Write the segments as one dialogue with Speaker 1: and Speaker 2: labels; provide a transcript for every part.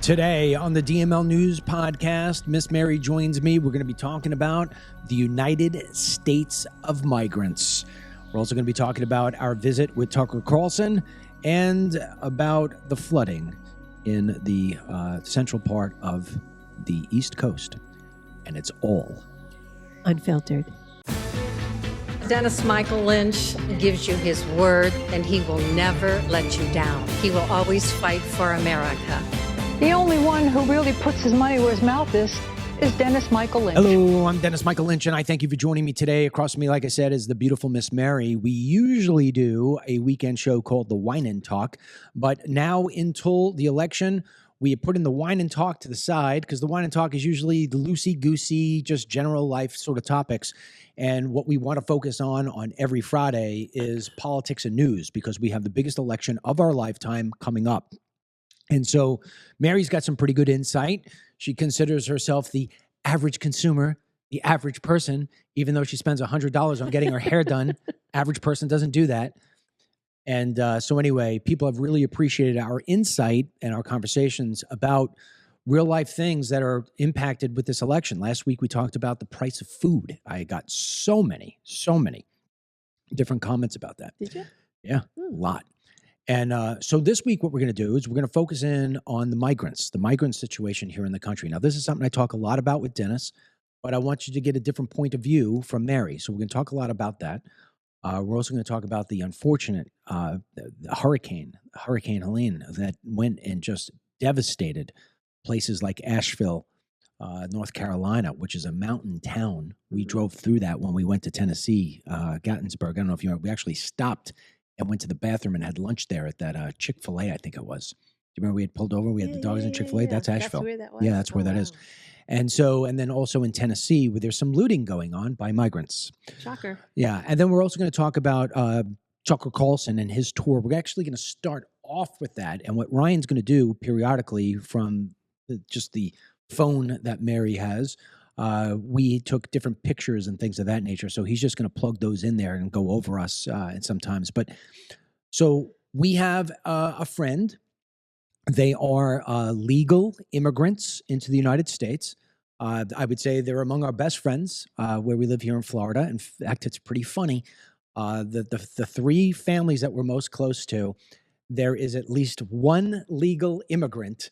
Speaker 1: Today on the DML News Podcast, Miss Mary joins me. We're going to be talking about the United States of Migrants. We're also going to be talking about our visit with Tucker Carlson and about the flooding in the central part of the East Coast. And it's all
Speaker 2: unfiltered.
Speaker 3: Dennis Michael Lynch gives you his word, and he will never let you down. He will always fight for America.
Speaker 4: The only one who really puts his money where his mouth is Dennis Michael Lynch.
Speaker 1: Hello, I'm Dennis Michael Lynch, and I thank you for joining me today. Across from me, like I said, is the beautiful Miss Mary. We usually do a weekend show called The Wine and Talk, but now until the election, we have put in the Wine and Talk to the side because the Wine and Talk is usually the loosey-goosey, just general life sort of topics. And what we want to focus on every Friday is politics and news because we have the biggest election of our lifetime coming up. And so Mary's got some pretty good insight. She considers herself the average consumer, the average person, even though she spends $100 on getting her hair done. Average person doesn't do that. And so anyway, people have really appreciated our insight and our conversations about real life things that are impacted with this election. Last week, we talked about the price of food. I got so many different comments about that.
Speaker 2: Did you?
Speaker 1: Yeah, a lot. And so this week, what we're going to do is we're going to focus in on the migrant situation here in the country. Now, this is something I talk a lot about with Dennis, but I want you to get a different point of view from Mary. So we're going to talk a lot about that. We're also going to talk about the unfortunate the Hurricane Helen that went and just devastated places like Asheville, North Carolina, which is a mountain town. We drove through that when we went to Tennessee, Gattinsburg. I don't know if you remember. We actually stopped and went to the bathroom and had lunch there at that Chick-fil-A, I think it was. Do you remember we had pulled over? We had the dogs in Chick-fil-A? Yeah. That's Asheville.
Speaker 2: That's where that was?
Speaker 1: Yeah, that's where that is. And then also in Tennessee, where there's some looting going on by migrants.
Speaker 2: Shocker.
Speaker 1: Yeah. And then we're also going to talk about Tucker Carlson and his tour. We're actually going to start off with that. And what Ryan's going to do periodically from just the phone that Mary has, we took different pictures and things of that nature. So he's just going to plug those in there and go over us sometimes. But so we have a friend. They are legal immigrants into the United States. I would say they're among our best friends where we live here in Florida. In fact, it's pretty funny. The three families that we're most close to, there is at least one legal immigrant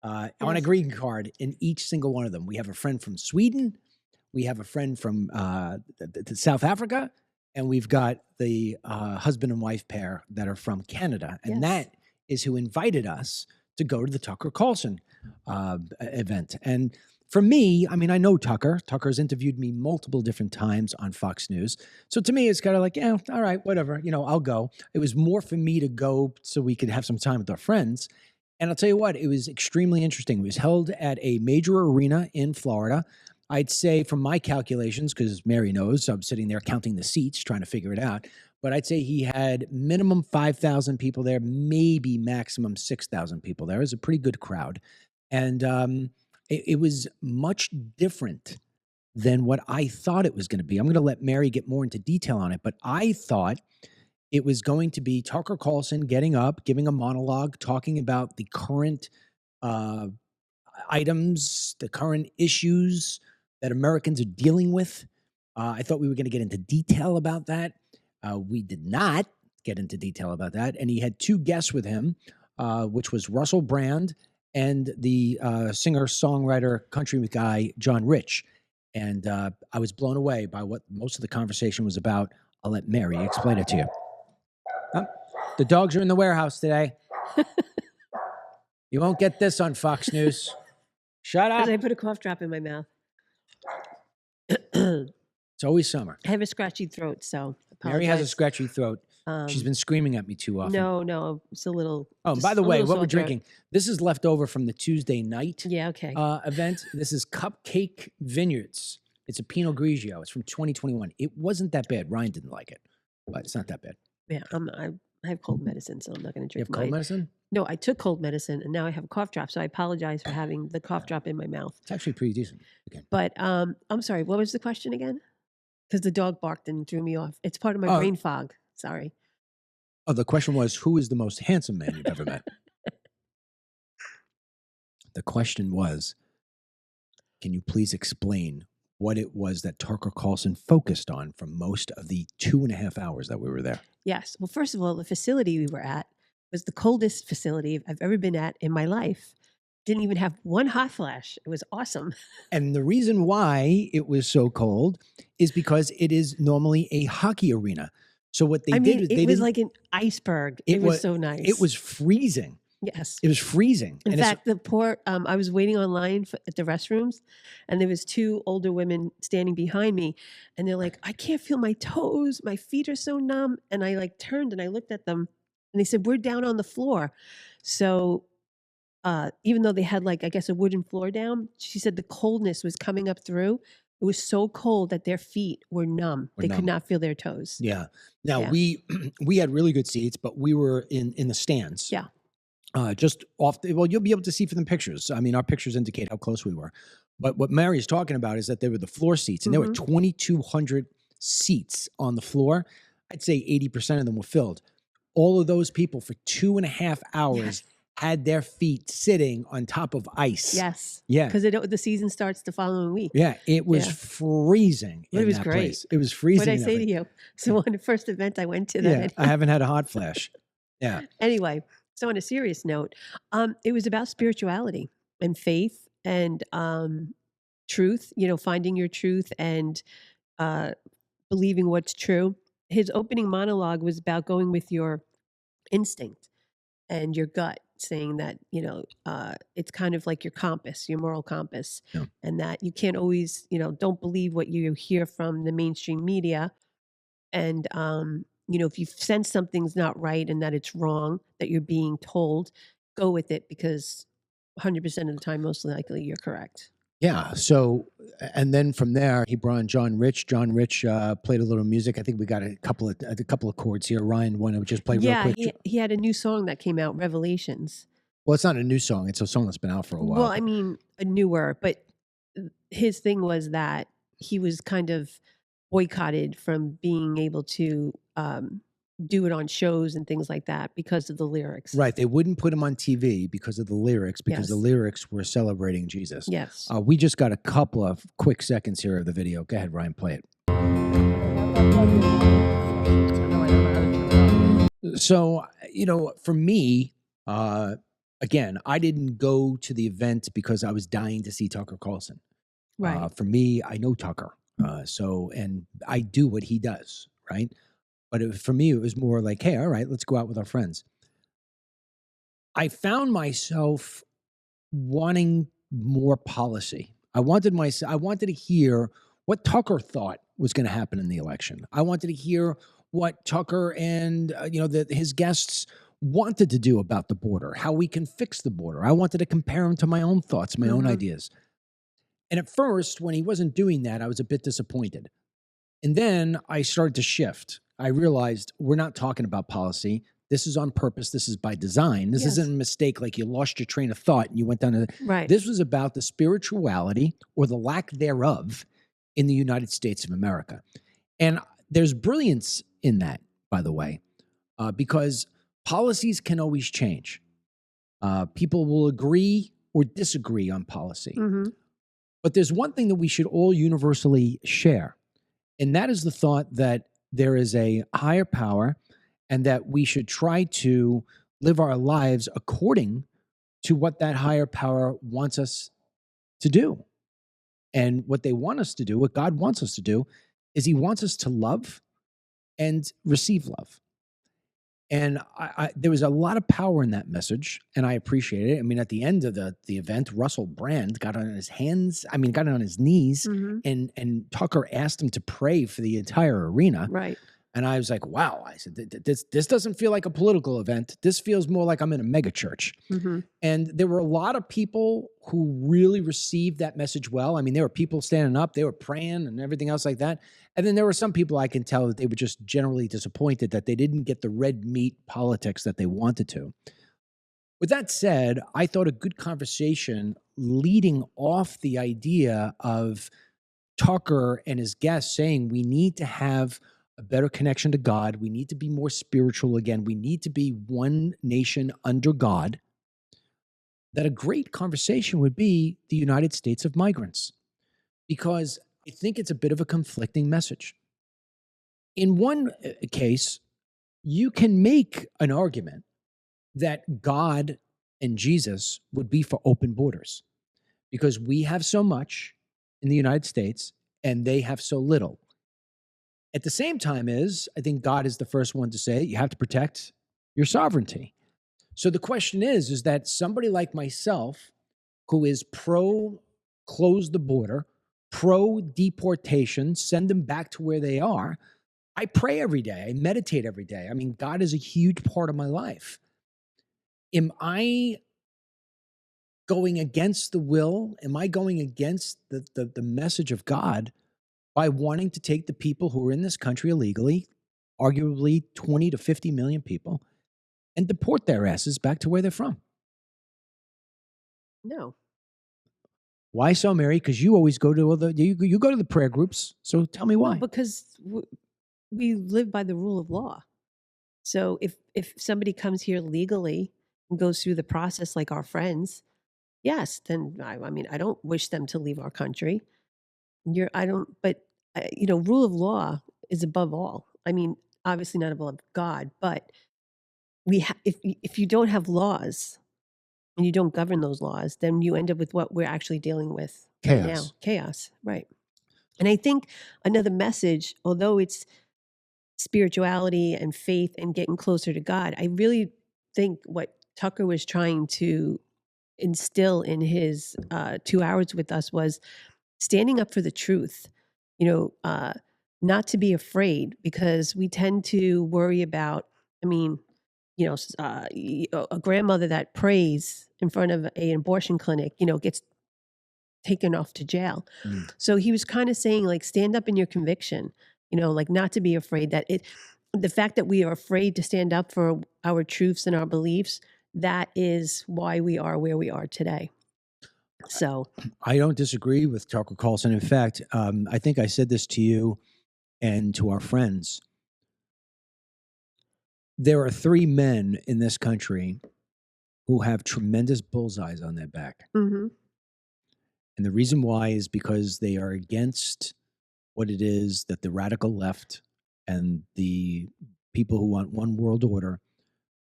Speaker 1: on a green card in each single one of them. We have a friend from Sweden, we have a friend from South Africa, and we've got the husband and wife pair that are from Canada. And that is who invited us to go to the Tucker Carlson event. And for me, I mean, I know Tucker. Tucker's interviewed me multiple different times on Fox News. So to me, it's kind of like, yeah, all right, whatever, I'll go. It was more for me to go so we could have some time with our friends. And I'll tell you what, it was extremely interesting. It was held at a major arena in Florida. I'd say from my calculations, because Mary knows, I'm sitting there counting the seats, trying to figure it out. But I'd say he had minimum 5,000 people there, maybe maximum 6,000 people there. It was a pretty good crowd. And it was much different than what I thought it was going to be. I'm going to let Mary get more into detail on it, but I thought it was going to be Tucker Carlson getting up, giving a monologue, talking about the current items, the current issues that Americans are dealing with. I thought we were going to get into detail about that. We did not get into detail about that. And he had two guests with him, which was Russell Brand and the singer-songwriter country guy, John Rich. And I was blown away by what most of the conversation was about. I'll let Mary explain it to you. The dogs are in the warehouse today. You won't get this on Fox News. Shut up.
Speaker 2: I put a cough drop in my mouth.
Speaker 1: It's always summer.
Speaker 2: I have a scratchy throat, so apologize.
Speaker 1: Mary has a scratchy throat. She's been screaming at me too often.
Speaker 2: No, it's a little.
Speaker 1: Oh, by the way, what we're drinking, this is left over from the Tuesday night event. This is Cupcake Vineyards. It's a Pinot Grigio. It's from 2021. It wasn't that bad. Ryan didn't like it, but it's not that bad.
Speaker 2: Yeah, I have cold medicine, so I'm not going to drink.
Speaker 1: You have cold medicine?
Speaker 2: No, I took cold medicine, and now I have a cough drop, so I apologize for having the cough drop in my mouth.
Speaker 1: It's actually pretty decent. Okay.
Speaker 2: But I'm sorry, what was the question again? Because the dog barked and threw me off. It's part of my brain fog. Sorry. Oh,
Speaker 1: the question was, who is the most handsome man you've ever met? The question was, can you please explain what it was that Tucker Carlson focused on for most of the 2.5 hours that we were there?
Speaker 2: Yes. Well, first of all, the facility we were at was the coldest facility I've ever been at in my life. Didn't even have one hot flash. It was awesome.
Speaker 1: And the reason why it was so cold is because it is normally a hockey arena. So what they
Speaker 2: I
Speaker 1: did
Speaker 2: mean,
Speaker 1: was
Speaker 2: it
Speaker 1: they
Speaker 2: was
Speaker 1: didn't.
Speaker 2: like an iceberg. It was so nice.
Speaker 1: It was freezing.
Speaker 2: Yes.
Speaker 1: It was freezing.
Speaker 2: In
Speaker 1: And it's-
Speaker 2: fact, the poor, I was waiting online at the restrooms, and there was two older women standing behind me, and they're like, I can't feel my toes. My feet are so numb. And I like turned and I looked at them, and they said, we're down on the floor. So even though they had like, I guess, a wooden floor down, she said the coldness was coming up through. It was so cold that their feet were numb. They could not feel their toes.
Speaker 1: Yeah. Now
Speaker 2: Yeah.
Speaker 1: we had really good seats, but we were in the stands.
Speaker 2: Yeah.
Speaker 1: Just off the, well, you'll be able to see from the pictures. I mean, our pictures indicate how close we were. But what Mary's talking about is that they were the floor seats, and there were 2,200 seats on the floor. I'd say 80% of them were filled. All of those people for 2.5 hours had their feet sitting on top of ice.
Speaker 2: Yes.
Speaker 1: Yeah.
Speaker 2: Because the season starts the following week.
Speaker 1: Yeah. It was
Speaker 2: Yeah.
Speaker 1: freezing.
Speaker 2: It
Speaker 1: in
Speaker 2: was
Speaker 1: that
Speaker 2: great.
Speaker 1: place. It was freezing.
Speaker 2: What did I
Speaker 1: in that
Speaker 2: say
Speaker 1: place.
Speaker 2: to you? So on the first event I went to
Speaker 1: Yeah.
Speaker 2: that.
Speaker 1: I haven't had a hot flash. Yeah.
Speaker 2: Anyway, so on a serious note, it was about spirituality and faith and truth, finding your truth and believing what's true. His opening monologue was about going with your instinct and your gut, saying that, it's kind of like your compass, your moral compass,
Speaker 1: Yeah.
Speaker 2: and that you can't always, don't believe what you hear from the mainstream media. And, if you sense something's not right and that it's wrong, that you're being told, go with it because 100% of the time, most likely you're correct.
Speaker 1: Yeah. So, and then from there, he brought in John Rich. John Rich played a little music. I think we got a couple of chords here. Ryan, want to just play real
Speaker 2: Yeah,
Speaker 1: quick?
Speaker 2: he had a new song that came out, Revelations.
Speaker 1: Well, it's not a new song. It's a song that's been out for a while.
Speaker 2: Well, I mean, a newer, but his thing was that he was kind of boycotted from being able to do it on shows and things like that because of the lyrics.
Speaker 1: Right. They wouldn't put him on TV because of the lyrics, because the
Speaker 2: Yes.
Speaker 1: lyrics were celebrating Jesus.
Speaker 2: Yes.
Speaker 1: We just got a couple of quick seconds here of the video. Go ahead, Ryan, play it. So, for me, again, I didn't go to the event because I was dying to see Tucker Carlson.
Speaker 2: Right.
Speaker 1: For me, I know Tucker. And I do what he does, right? But for me, it was more like, hey, all right, let's go out with our friends. I found myself wanting more policy. I wanted to hear what Tucker thought was going to happen in the election. I wanted to hear what Tucker and his guests wanted to do about the border, how we can fix the border. I wanted to compare him to my own thoughts, my own ideas. And at first, when he wasn't doing that, I was a bit disappointed. And then I started to shift. I realized we're not talking about policy. This is on purpose. This is by design. This
Speaker 2: Yes.
Speaker 1: isn't a mistake like you lost your train of thought and you went down to
Speaker 2: Right.
Speaker 1: This was about the spirituality or the lack thereof in the United States of America. And there's brilliance in that, by the way, because policies can always change. People will agree or disagree on policy.
Speaker 2: Mhm.
Speaker 1: But there's one thing that we should all universally share, and that is the thought that there is a higher power and that we should try to live our lives according to what that higher power wants us to do. And what they want us to do, what God wants us to do, is he wants us to love and receive love. And there was a lot of power in that message, and I appreciate it. I mean, at the end of the event, Russell Brand got on his knees,
Speaker 2: Mhm.
Speaker 1: and Tucker asked him to pray for the entire arena.
Speaker 2: Right.
Speaker 1: And I was like, wow. I said, this doesn't feel like a political event. This feels more like I'm in a mega church.
Speaker 2: Mhm.
Speaker 1: And there were a lot of people who really received that message well. I mean, there were people standing up, they were praying and everything else like that. And then there were some people I can tell that they were just generally disappointed that they didn't get the red meat politics that they wanted to. With that said, I thought a good conversation leading off the idea of Tucker and his guests saying we need to have a better connection to God. We need to be more spiritual again. We need to be one nation under God. that a great conversation would be the United States of migrants, because I think it's a bit of a conflicting message. In one case, you can make an argument that God and Jesus would be for open borders because we have so much in the United States and they have so little. At the same time I think God is the first one to say you have to protect your sovereignty. So the question is that somebody like myself who is pro close the border, pro deportation, send them back to where they are, I pray every day. I meditate every day. I mean, God is a huge part of my life. Am I going against the will? Am I going against the message of God by wanting to take the people who are in this country illegally, arguably 20 to 50 million people, and deport their asses back to where they're from?
Speaker 2: No.
Speaker 1: Why so, Mary? Because you always go to you go to the prayer groups. So tell me why.
Speaker 2: No, because we live by the rule of law. So if somebody comes here legally and goes through the process like our friends, yes, then I mean, I don't wish them to leave our country. Rule of law is above all. I mean, obviously not above God, but if you don't have laws and you don't govern those laws, then you end up with what we're actually dealing with right now. Chaos, right. And I think another message, although it's spirituality and faith and getting closer to God, I really think what Tucker was trying to instill in his 2 hours with us was standing up for the truth, not to be afraid, because we tend to worry about, a grandmother that prays in front of an abortion clinic, gets taken off to jail. So he was kind of saying, like, stand up in your conviction, like not to be afraid, that the fact that we are afraid to stand up for our truths and our beliefs, that is why we are where we are today. So
Speaker 1: I don't disagree with Tucker Carlson. In fact, I think I said this to you and to our friends. There are 3 men in this country who have tremendous bullseyes on their back.
Speaker 2: Mm-hmm.
Speaker 1: And the reason why is because they are against what it is that the radical left and the people who want one world order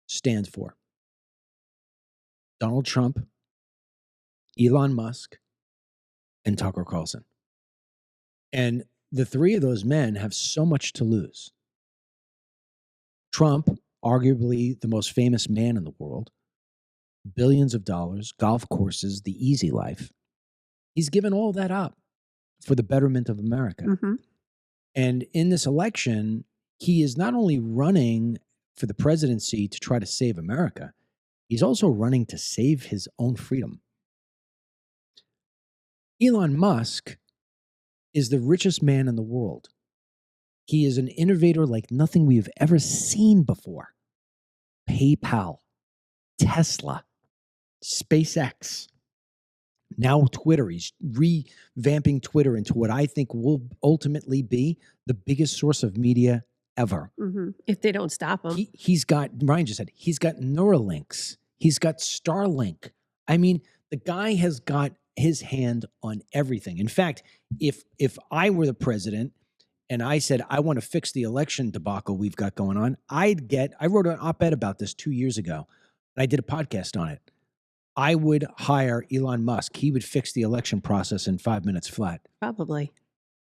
Speaker 1: stand for. Donald Trump, Elon Musk, and Tucker Carlson. And the 3 of those men have so much to lose. Trump, arguably the most famous man in the world, billions of dollars, golf courses, the easy life. He's given all that up for the betterment of America.
Speaker 2: Mm-hmm.
Speaker 1: And in this election, he is not only running for the presidency to try to save America, he's also running to save his own freedom. Elon Musk is the richest man in the world. He is an innovator like nothing we've ever seen before. PayPal, Tesla, SpaceX, now Twitter. He's revamping Twitter into what I think will ultimately be the biggest source of media ever.
Speaker 2: Mm-hmm. If they don't stop him.
Speaker 1: He's got, Ryan just said, he's got Neuralinks. He's got Starlink. I mean, the guy has got his hand on everything. In fact, if I were the president and I said, I want to fix the election debacle we've got going on, I wrote an op-ed about this 2 years ago, and I did a podcast on it. I would hire Elon Musk. He would fix the election process in 5 minutes flat.
Speaker 2: Probably.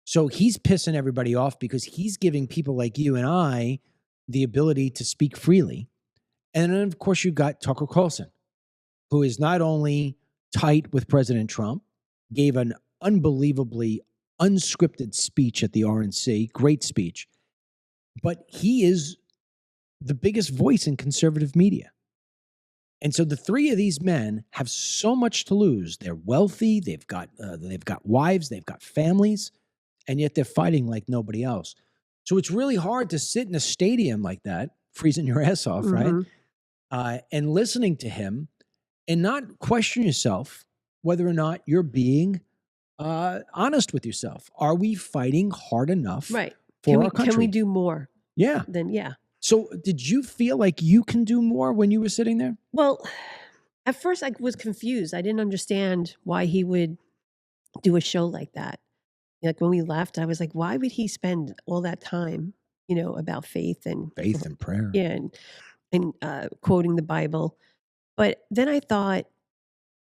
Speaker 1: So he's pissing everybody off because he's giving people like you and I the ability to speak freely. And then, of course, you've got Tucker Carlson, who is not only tight with President Trump, gave an unbelievably unscripted speech at the RNC, great speech, but he is the biggest voice in conservative media. And so the 3 of these men have so much to lose. They're wealthy, they've got wives, they've got families, and yet they're fighting like nobody else. So it's really hard to sit in a stadium like that, freezing your ass off,
Speaker 2: Mm-hmm.
Speaker 1: right? And listening to him and not question yourself whether or not you're being honest with yourself. Are we fighting hard enough
Speaker 2: Right.
Speaker 1: for our country?
Speaker 2: Can we do more?
Speaker 1: Yeah.
Speaker 2: Then yeah.
Speaker 1: So did you feel like you can do more when you were sitting there?
Speaker 2: Well, At first, I was confused. I didn't understand why he would do a show like that. Like when we left, I was like, why would he spend all that time, about faith and
Speaker 1: Faith and prayer.
Speaker 2: yeah, and quoting the Bible? But then I thought,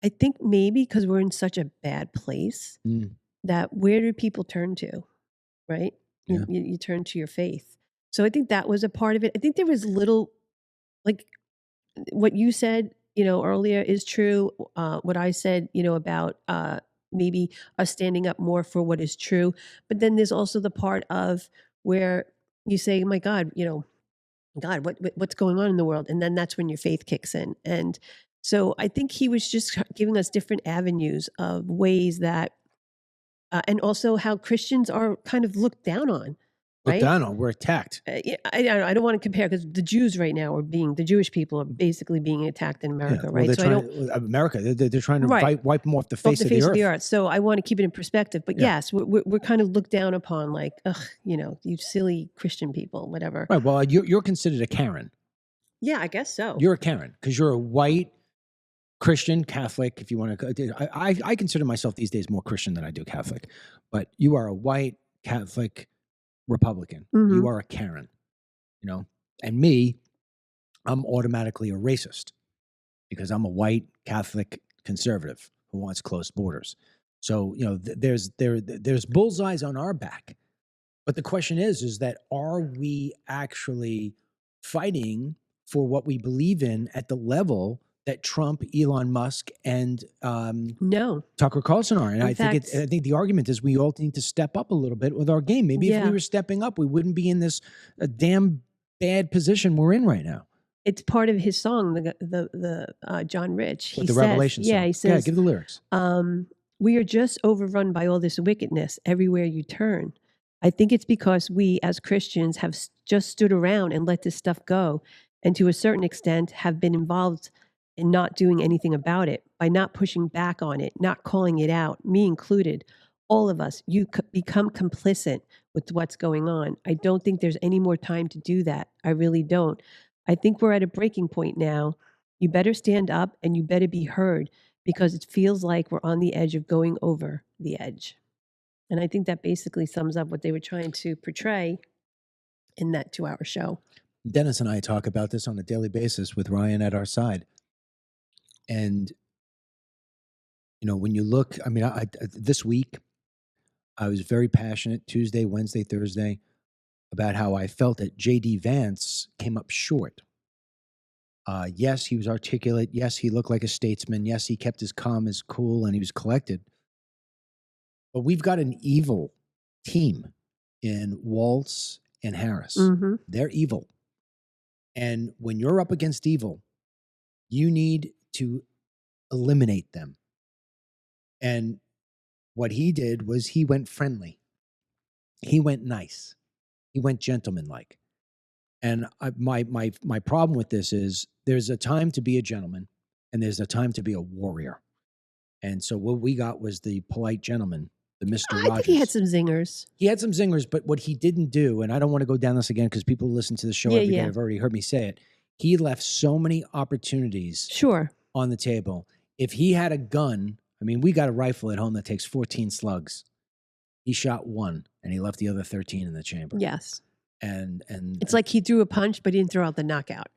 Speaker 2: I think maybe because we're in such a bad place
Speaker 1: Mm.
Speaker 2: that where do people turn to, right?
Speaker 1: Yeah.
Speaker 2: You turn to your faith. So I think that was a part of it. I think there was little, like what you said, earlier is true. What I said, about maybe us standing up more for what is true. But then there's also the part of where you say, my God, God, what's going on in the world? And then that's when your faith kicks in. And so I think he was just giving us different avenues of ways that, and also how Christians are kind of looked down on,
Speaker 1: Look
Speaker 2: right?
Speaker 1: down on, we're attacked.
Speaker 2: Yeah, I don't want to compare because the Jews right now the Jewish people are basically being attacked in America,
Speaker 1: Well,
Speaker 2: right?
Speaker 1: they're
Speaker 2: So I don't
Speaker 1: trying, America, they're trying to
Speaker 2: Right.
Speaker 1: wipe them off the
Speaker 2: off
Speaker 1: face,
Speaker 2: the
Speaker 1: of,
Speaker 2: face
Speaker 1: the
Speaker 2: of the
Speaker 1: earth.
Speaker 2: earth. So I want to keep it in perspective. But
Speaker 1: Yeah.
Speaker 2: yes, we're kind of looked down upon, like, ugh, you silly Christian people, whatever.
Speaker 1: Right. Well, you're considered a Karen.
Speaker 2: Yeah, I guess so.
Speaker 1: You're a Karen because you're a white Christian Catholic. If you want to, I consider myself these days more Christian than I do Catholic. But you are a white Catholic Republican.
Speaker 2: Mhm.
Speaker 1: You are a Karen. And me, I'm automatically a racist because I'm a white Catholic conservative who wants closed borders. So there's bullseyes on our back, but the question is that are we actually fighting for what we believe in at the level that Trump, Elon Musk, and
Speaker 2: No.
Speaker 1: Tucker Carlson are? And
Speaker 2: In
Speaker 1: I think
Speaker 2: fact-
Speaker 1: I think the argument is we all need to step up a little bit with our game. Maybe if
Speaker 2: Yeah.
Speaker 1: we were stepping up, we wouldn't be in this damn bad position we're in right now.
Speaker 2: It's part of his song, the John Rich.
Speaker 1: With the Revelation song.
Speaker 2: Yeah, he
Speaker 1: Yeah,
Speaker 2: says,
Speaker 1: give the lyrics.
Speaker 2: we are just overrun by all this wickedness everywhere you turn. I think it's because we as Christians have just stood around and let this stuff go, and to a certain extent have been involved in not doing anything about it, by not pushing back on it, not calling it out, me included. All of us, you become complicit with what's going on. I don't think there's any more time to do that. I really don't. I think we're at a breaking point now. You better stand up and you better be heard because it feels like we're on the edge of going over the edge. And I think that basically sums up what they were trying to portray in that 2-hour show.
Speaker 1: Dennis and I talk about this on a daily basis with Ryan at our side. And, when you look, I mean, this week, I was very passionate Tuesday, Wednesday, Thursday about how I felt that J.D. Vance came up short. Yes, he was articulate. Yes, he looked like a statesman. Yes, he kept his calm, his cool, and he was collected. But we've got an evil team in Waltz and Harris.
Speaker 2: Mm-hmm.
Speaker 1: They're evil. And when you're up against evil, you need to eliminate them. And what he did was he went friendly. He went nice. He went gentlemanlike. And my problem with this is there's a time to be a gentleman and there's a time to be a warrior. And so what we got was the polite gentleman, the Mr.
Speaker 2: I
Speaker 1: Rogers.
Speaker 2: think he had some zingers.
Speaker 1: He had some zingers, but what he didn't do, and I don't want to go down this again because people who listen to the show every day have already heard me say it. He left so many opportunities
Speaker 2: Sure.
Speaker 1: on the table. If he had a gun, I mean, we got a rifle at home that takes 14 slugs. He shot one and he left the other 13 in the chamber.
Speaker 2: Yes.
Speaker 1: And
Speaker 2: It's like he threw a punch, but he didn't throw out the knockout.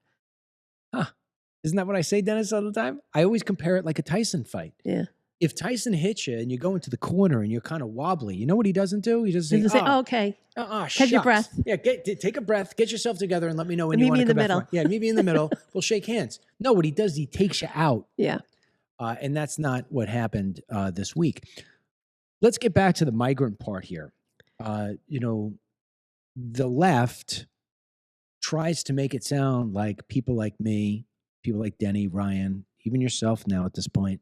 Speaker 1: Isn't that what I say, Dennis, all the time? I always compare it like a Tyson fight.
Speaker 2: Yeah.
Speaker 1: If Tyson hits you and you go into the corner and you're kind of wobbly, you know what he doesn't do? He doesn't say,
Speaker 2: Oh, okay.
Speaker 1: Catch
Speaker 2: Catch your breath.
Speaker 1: Yeah, take a breath, get yourself together, and let me know when
Speaker 2: Meet
Speaker 1: you want
Speaker 2: me
Speaker 1: to
Speaker 2: in
Speaker 1: come
Speaker 2: the
Speaker 1: back.
Speaker 2: middle.
Speaker 1: Yeah, meet me in the middle. We'll shake hands. No, what he does, he takes you out.
Speaker 2: Yeah.
Speaker 1: And that's not what happened this week. Let's get back to the migrant part here. The left tries to make it sound like people like me, people like Denny, Ryan, even yourself now at this point,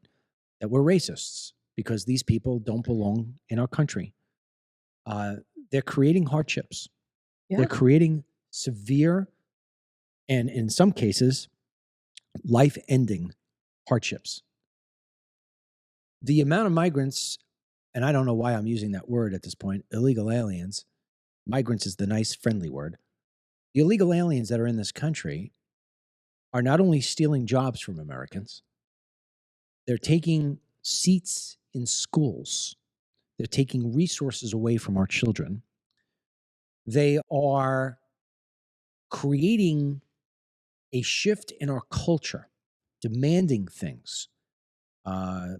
Speaker 1: that we're racists because these people don't belong in our country. They're creating hardships.
Speaker 2: Yeah.
Speaker 1: They're creating severe and, in some cases, life-ending hardships. The amount of migrants, and I don't know why I'm using that word at this point, illegal aliens, migrants is the nice, friendly word. The illegal aliens that are in this country are not only stealing jobs from Americans, They're taking seats in schools. They're taking resources away from our children. They are creating a shift in our culture, demanding things.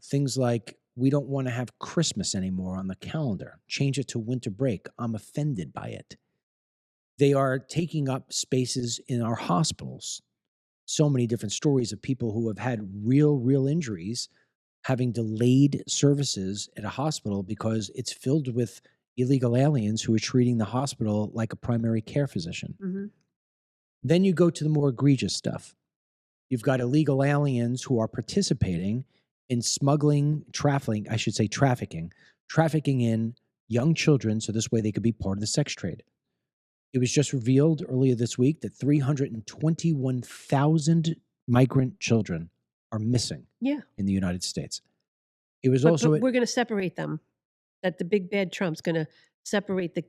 Speaker 1: Things like, we don't want to have Christmas anymore on the calendar. Change it to winter break. I'm offended by it. They are taking up spaces in our hospitals. So many different stories of people who have had real injuries having delayed services at a hospital because it's filled with illegal aliens who are treating the hospital like a primary care physician.
Speaker 2: Mm-hmm.
Speaker 1: Then you go to the more egregious stuff. You've got illegal aliens who are participating in smuggling, trafficking in young children so this way they could be part of the sex trade. It was just revealed earlier this week that 321,000 migrant children are missing in the United States. It was
Speaker 2: But
Speaker 1: also...
Speaker 2: we're going to separate them. That the big bad Trump's going to separate the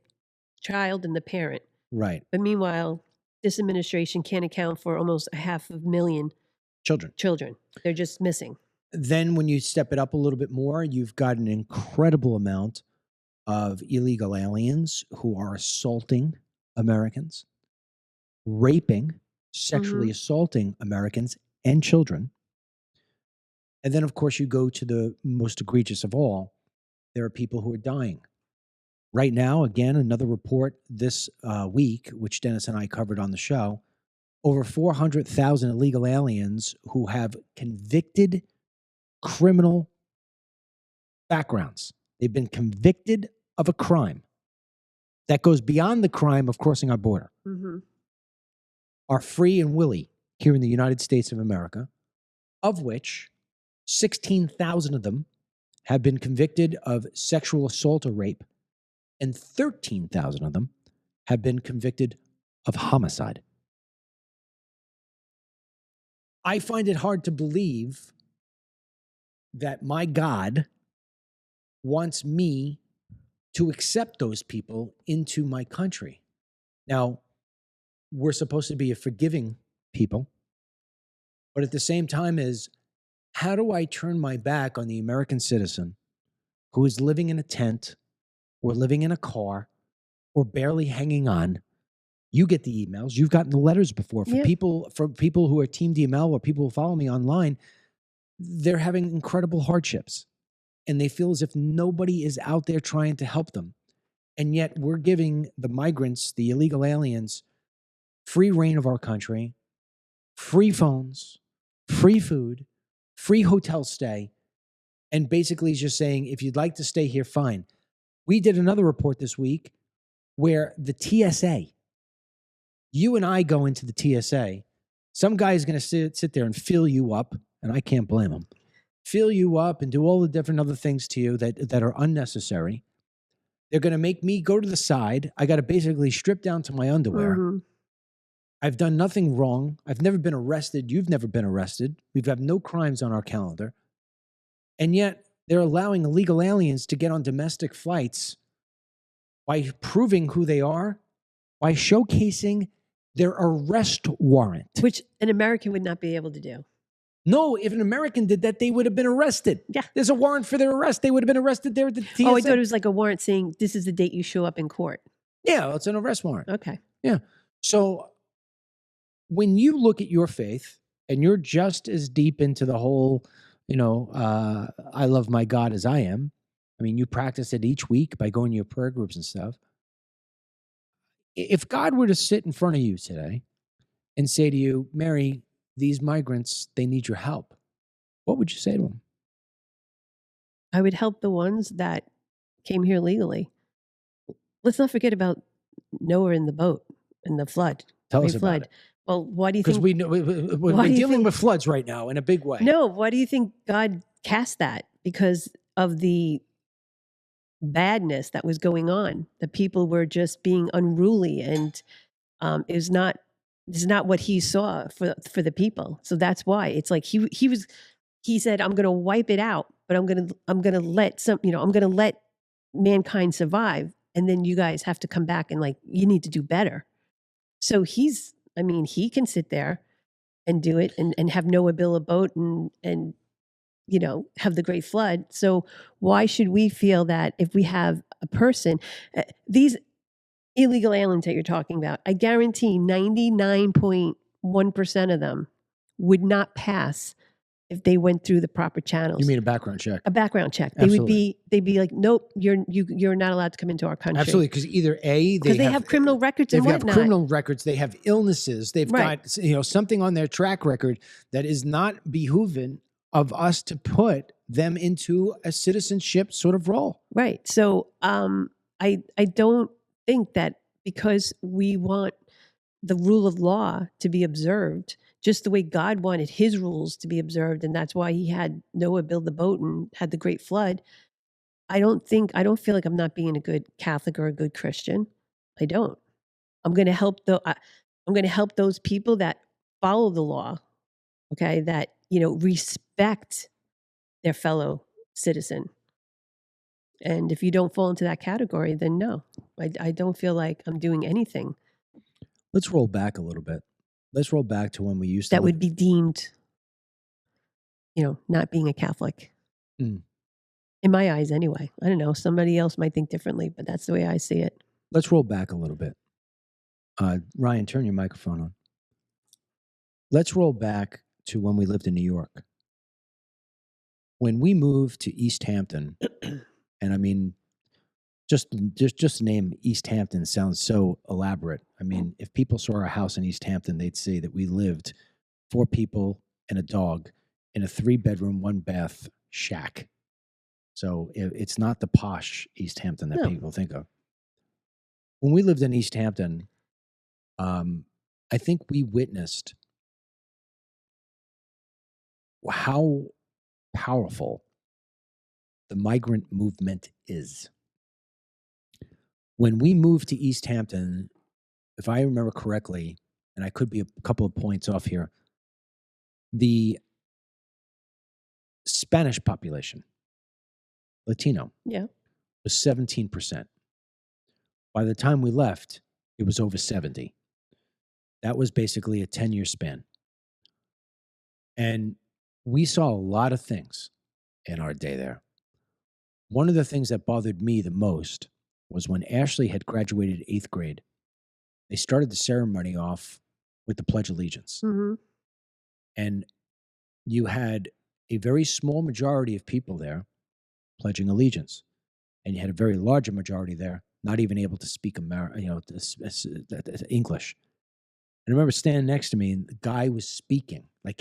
Speaker 2: child and the parent.
Speaker 1: Right.
Speaker 2: But meanwhile, this administration can't account for almost 500,000 children. They're just missing.
Speaker 1: Then when you step it up a little bit more, you've got an incredible amount of illegal aliens who are assaulting Americans, raping, sexually assaulting Americans and children. And then, of course, you go to the most egregious of all. There are people who are dying. Right now, again, another report this week, which Dennis and I covered on the show, over 400,000 illegal aliens who have convicted criminal backgrounds. They've been convicted of a crime that goes beyond the crime of crossing our border, are free and willy here in the United States of America, of which 16,000 of them have been convicted of sexual assault or rape, and 13,000 of them have been convicted of homicide. I find it hard to believe that my God wants me to accept those people into my country. Now, we're supposed to be a forgiving people, but at the same time how do I turn my back on the American citizen who is living in a tent or living in a car or barely hanging on? You get the emails. You've gotten the letters before. For people who are Team DML or people who follow me online, they're having incredible hardships. And they feel as if nobody is out there trying to help them. And yet we're giving the migrants, the illegal aliens, free reign of our country, free phones, free food, free hotel stay, and basically just saying, if you'd like to stay here, fine. We did another report this week where the TSA, you and I go into the TSA, some guy is going to sit there and fill you up, and I can't blame him, fill you up and do all the different other things to you that are unnecessary. They're going to make me go to the side. I got to basically strip down to my underwear. I've done nothing wrong. I've never been arrested. You've never been arrested. We've had no crimes on our calendar. And yet they're allowing illegal aliens to get on domestic flights by proving who they are, by showcasing their arrest warrant.
Speaker 2: Which an American would not be able to do.
Speaker 1: No, if an American did that, they would have been arrested.
Speaker 2: Yeah.
Speaker 1: There's a warrant for their arrest. They would have been arrested there at the TSA.
Speaker 2: Oh, I thought it was like a warrant saying this is the date you show up in court.
Speaker 1: Yeah, it's an arrest warrant.
Speaker 2: Okay.
Speaker 1: Yeah. So when you look at your faith and you're just as deep into the whole, I love my God as I am. I mean, you practice it each week by going to your prayer groups and stuff. If God were to sit in front of you today and say to you, Mary, these migrants, they need your help, what would you say to them?
Speaker 2: I would help the ones that came here legally. Let's not forget about Noah in the boat and the flood.
Speaker 1: Tell us about it.
Speaker 2: Well, why do you think?
Speaker 1: Because we're dealing with floods right now in a big way.
Speaker 2: No, why do you think God cast that? Because of the badness that was going on. The people were just being unruly, and this is not what he saw for the people. So that's why it's like he said, I'm going to wipe it out, but I'm going to let I'm going to let mankind survive, and then you guys have to come back and you need to do better. So he can sit there and do it and have Noah build a boat and have the Great Flood. So why should we feel that if we have a person, these illegal aliens that you're talking about, I guarantee 99.1% of them would not pass if they went through the proper channels.
Speaker 1: You mean a background check?
Speaker 2: A background check.
Speaker 1: Absolutely.
Speaker 2: They'd be like, nope, you're not allowed to come into our country.
Speaker 1: Absolutely, because either
Speaker 2: because they have criminal records and
Speaker 1: they have
Speaker 2: whatnot.
Speaker 1: criminal records, they have illnesses, they've
Speaker 2: Right.
Speaker 1: got something on their track record that is not behooving of us to put them into a citizenship sort of role.
Speaker 2: Right. So I don't think that because we want the rule of law to be observed, just the way God wanted his rules to be observed, and that's why he had Noah build the boat and had the Great Flood. I don't feel like I'm not being a good Catholic or a good Christian. I don't. I'm going to help those people that follow the law, okay, that respect their fellow citizen. And if you don't fall into that category, then no, I don't feel like I'm doing anything
Speaker 1: Let's roll back a little bit. Let's roll back to when we used to
Speaker 2: that would be deemed, not being a Catholic.
Speaker 1: Mm.
Speaker 2: In my eyes, anyway. I don't know. Somebody else might think differently, but that's the way I see it.
Speaker 1: Let's roll back a little bit. Ryan, turn your microphone on. Let's roll back to when we lived in New York. When we moved to East Hampton, and I mean, just the name East Hampton sounds so elaborate. I mean, if people saw our house in East Hampton, they'd say that we lived 4 people and a dog in a 3-bedroom, 1-bath shack. So it's not the posh East Hampton that people think of. When we lived in East Hampton, I think we witnessed how powerful the migrant movement is. When we moved to East Hampton, if I remember correctly, and I could be a couple of points off here, the Spanish population, Latino, was 17%. By the time we left, it was over 70. That was basically a 10-year span. And we saw a lot of things in our day there. One of the things that bothered me the most was when Ashley had graduated 8th grade, they started the ceremony off with the Pledge of Allegiance.
Speaker 2: Mm-hmm.
Speaker 1: And you had a very small majority of people there pledging allegiance. And you had a very large majority there not even able to speak English. I remember standing next to me and the guy was speaking and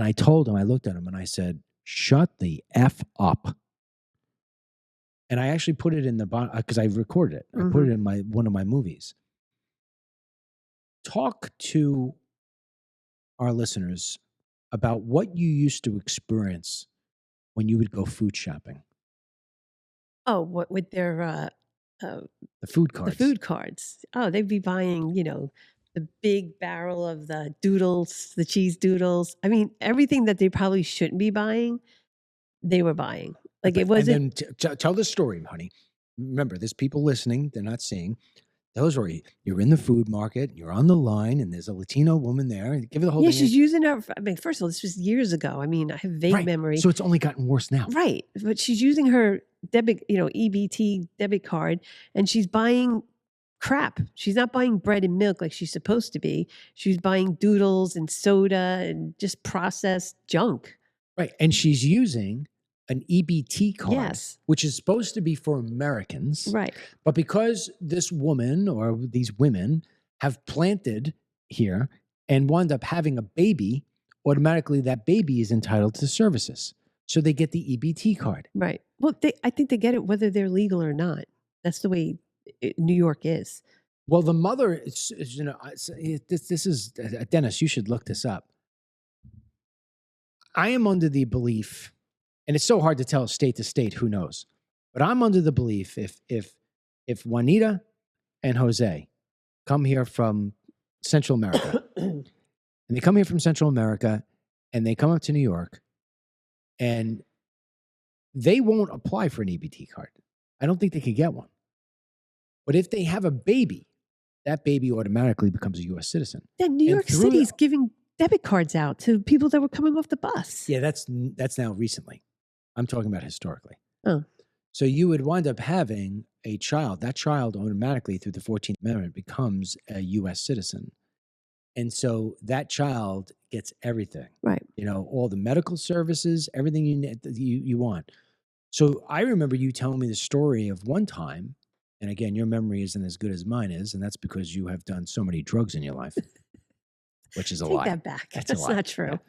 Speaker 1: I told him, I looked at him and I said, "Shut the F up." And I actually put it in the bottom because I recorded it. I put it in one of my movies. Talk to our listeners about what you used to experience when you would go food shopping.
Speaker 2: Oh, what with their
Speaker 1: the food cards.
Speaker 2: The food cards. Oh, they'd be buying, the big barrel of the doodles, the cheese doodles. I mean, everything that they probably shouldn't be buying, they were buying. Like it wasn't.
Speaker 1: And then tell the story, honey. Remember, there's people listening; they're not seeing. Tell the story. You're in the food market. You're on the line, and there's a Latino woman there. Give her the whole thing.
Speaker 2: Yeah, she's using her. I mean, first of all, this was years ago. I mean, I have vague memory.
Speaker 1: So it's only gotten worse now.
Speaker 2: Right, but she's using her debit, EBT debit card, and she's buying crap. She's not buying bread and milk like she's supposed to be. She's buying doodles and soda and just processed junk.
Speaker 1: Right, and she's using an EBT card, which is supposed to be for Americans.
Speaker 2: Right.
Speaker 1: But because this woman or these women have planted here and wound up having a baby, automatically that baby is entitled to services. So they get the EBT card.
Speaker 2: Right. Well, I think they get it whether they're legal or not. That's the way New York is.
Speaker 1: Well, the mother, this is, Dennis, you should look this up. I am under the belief, and it's so hard to tell state to state, who knows? But I'm under the belief if Juanita and Jose come here from Central America, and they come here from Central America, and they come up to New York, and they won't apply for an EBT card. I don't think they could get one. But if they have a baby, that baby automatically becomes a U.S. citizen.
Speaker 2: Then New York City's giving debit cards out to people that were coming off the bus.
Speaker 1: Yeah, that's now recently. I'm talking about historically.
Speaker 2: Oh.
Speaker 1: So you would wind up having a child. That child automatically, through the 14th Amendment, becomes a U.S. citizen. And so that child gets everything.
Speaker 2: Right.
Speaker 1: You know, all the medical services, everything you want. So I remember you telling me the story of one time, and again, your memory isn't as good as mine is, and that's because you have done so many drugs in your life, which is a
Speaker 2: Take
Speaker 1: lie.
Speaker 2: that back.
Speaker 1: That's
Speaker 2: That's
Speaker 1: a lie.
Speaker 2: not true.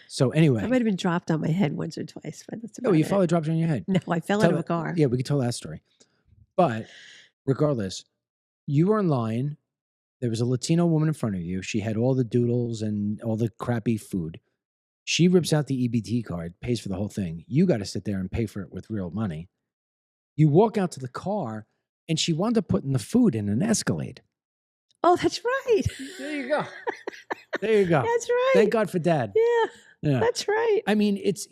Speaker 1: So anyway.
Speaker 2: I might have been dropped on my head once or twice, but that's about
Speaker 1: Oh, you
Speaker 2: it.
Speaker 1: finally dropped it on your head.
Speaker 2: No, I fell out of a car.
Speaker 1: Yeah, we could tell that story. But regardless, you were in line. There was a Latino woman in front of you. She had all the doodles and all the crappy food. She rips out the EBT card, pays for the whole thing. You got to sit there and pay for it with real money. You walk out to the car, and she wound up putting the food in an Escalade.
Speaker 2: Oh, that's right.
Speaker 1: There you go. There you go.
Speaker 2: That's right.
Speaker 1: Thank God for Dad.
Speaker 2: Yeah, that's right.
Speaker 1: I mean, it's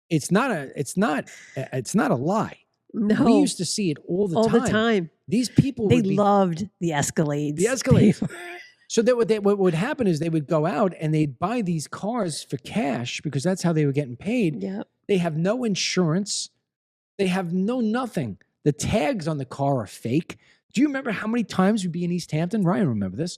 Speaker 1: it's not a lie.
Speaker 2: No.
Speaker 1: We used to see it all the time. These people
Speaker 2: they loved the Escalades.
Speaker 1: The Escalades. So what would happen is they would go out and they'd buy these cars for cash because that's how they were getting paid.
Speaker 2: Yep.
Speaker 1: They have no insurance. They have no nothing. The tags on the car are fake. Do you remember how many times we'd be in East Hampton? Ryan, remember this?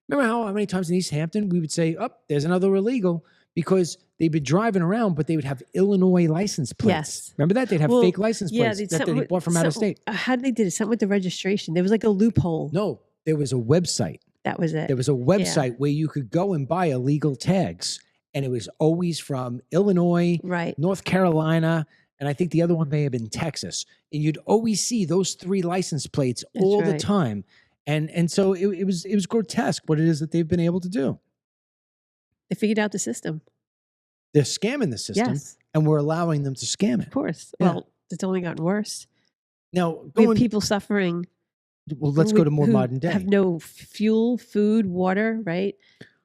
Speaker 1: Remember how many times in East Hampton we would say, oh, there's another illegal, because they'd be driving around, but they would have Illinois license plates.
Speaker 2: Yes.
Speaker 1: Remember that? They'd have fake license plates that they bought from out of state.
Speaker 2: How did they do it? Something with the registration. There was like a loophole.
Speaker 1: No, there was a website.
Speaker 2: That was it.
Speaker 1: There was a website where you could go and buy illegal tags, and it was always from Illinois,
Speaker 2: right,
Speaker 1: North Carolina, and I think the other one may have been Texas. And you'd always see those three license plates all the time. And so it was grotesque what it is that they've been able to do.
Speaker 2: They figured out the system.
Speaker 1: They're scamming the system, and we're allowing them to scam it.
Speaker 2: Of course.
Speaker 1: Yeah.
Speaker 2: Well, it's only gotten worse.
Speaker 1: Now,
Speaker 2: we have people suffering.
Speaker 1: Well, let's go to more modern day.
Speaker 2: Have no fuel, food, water, right?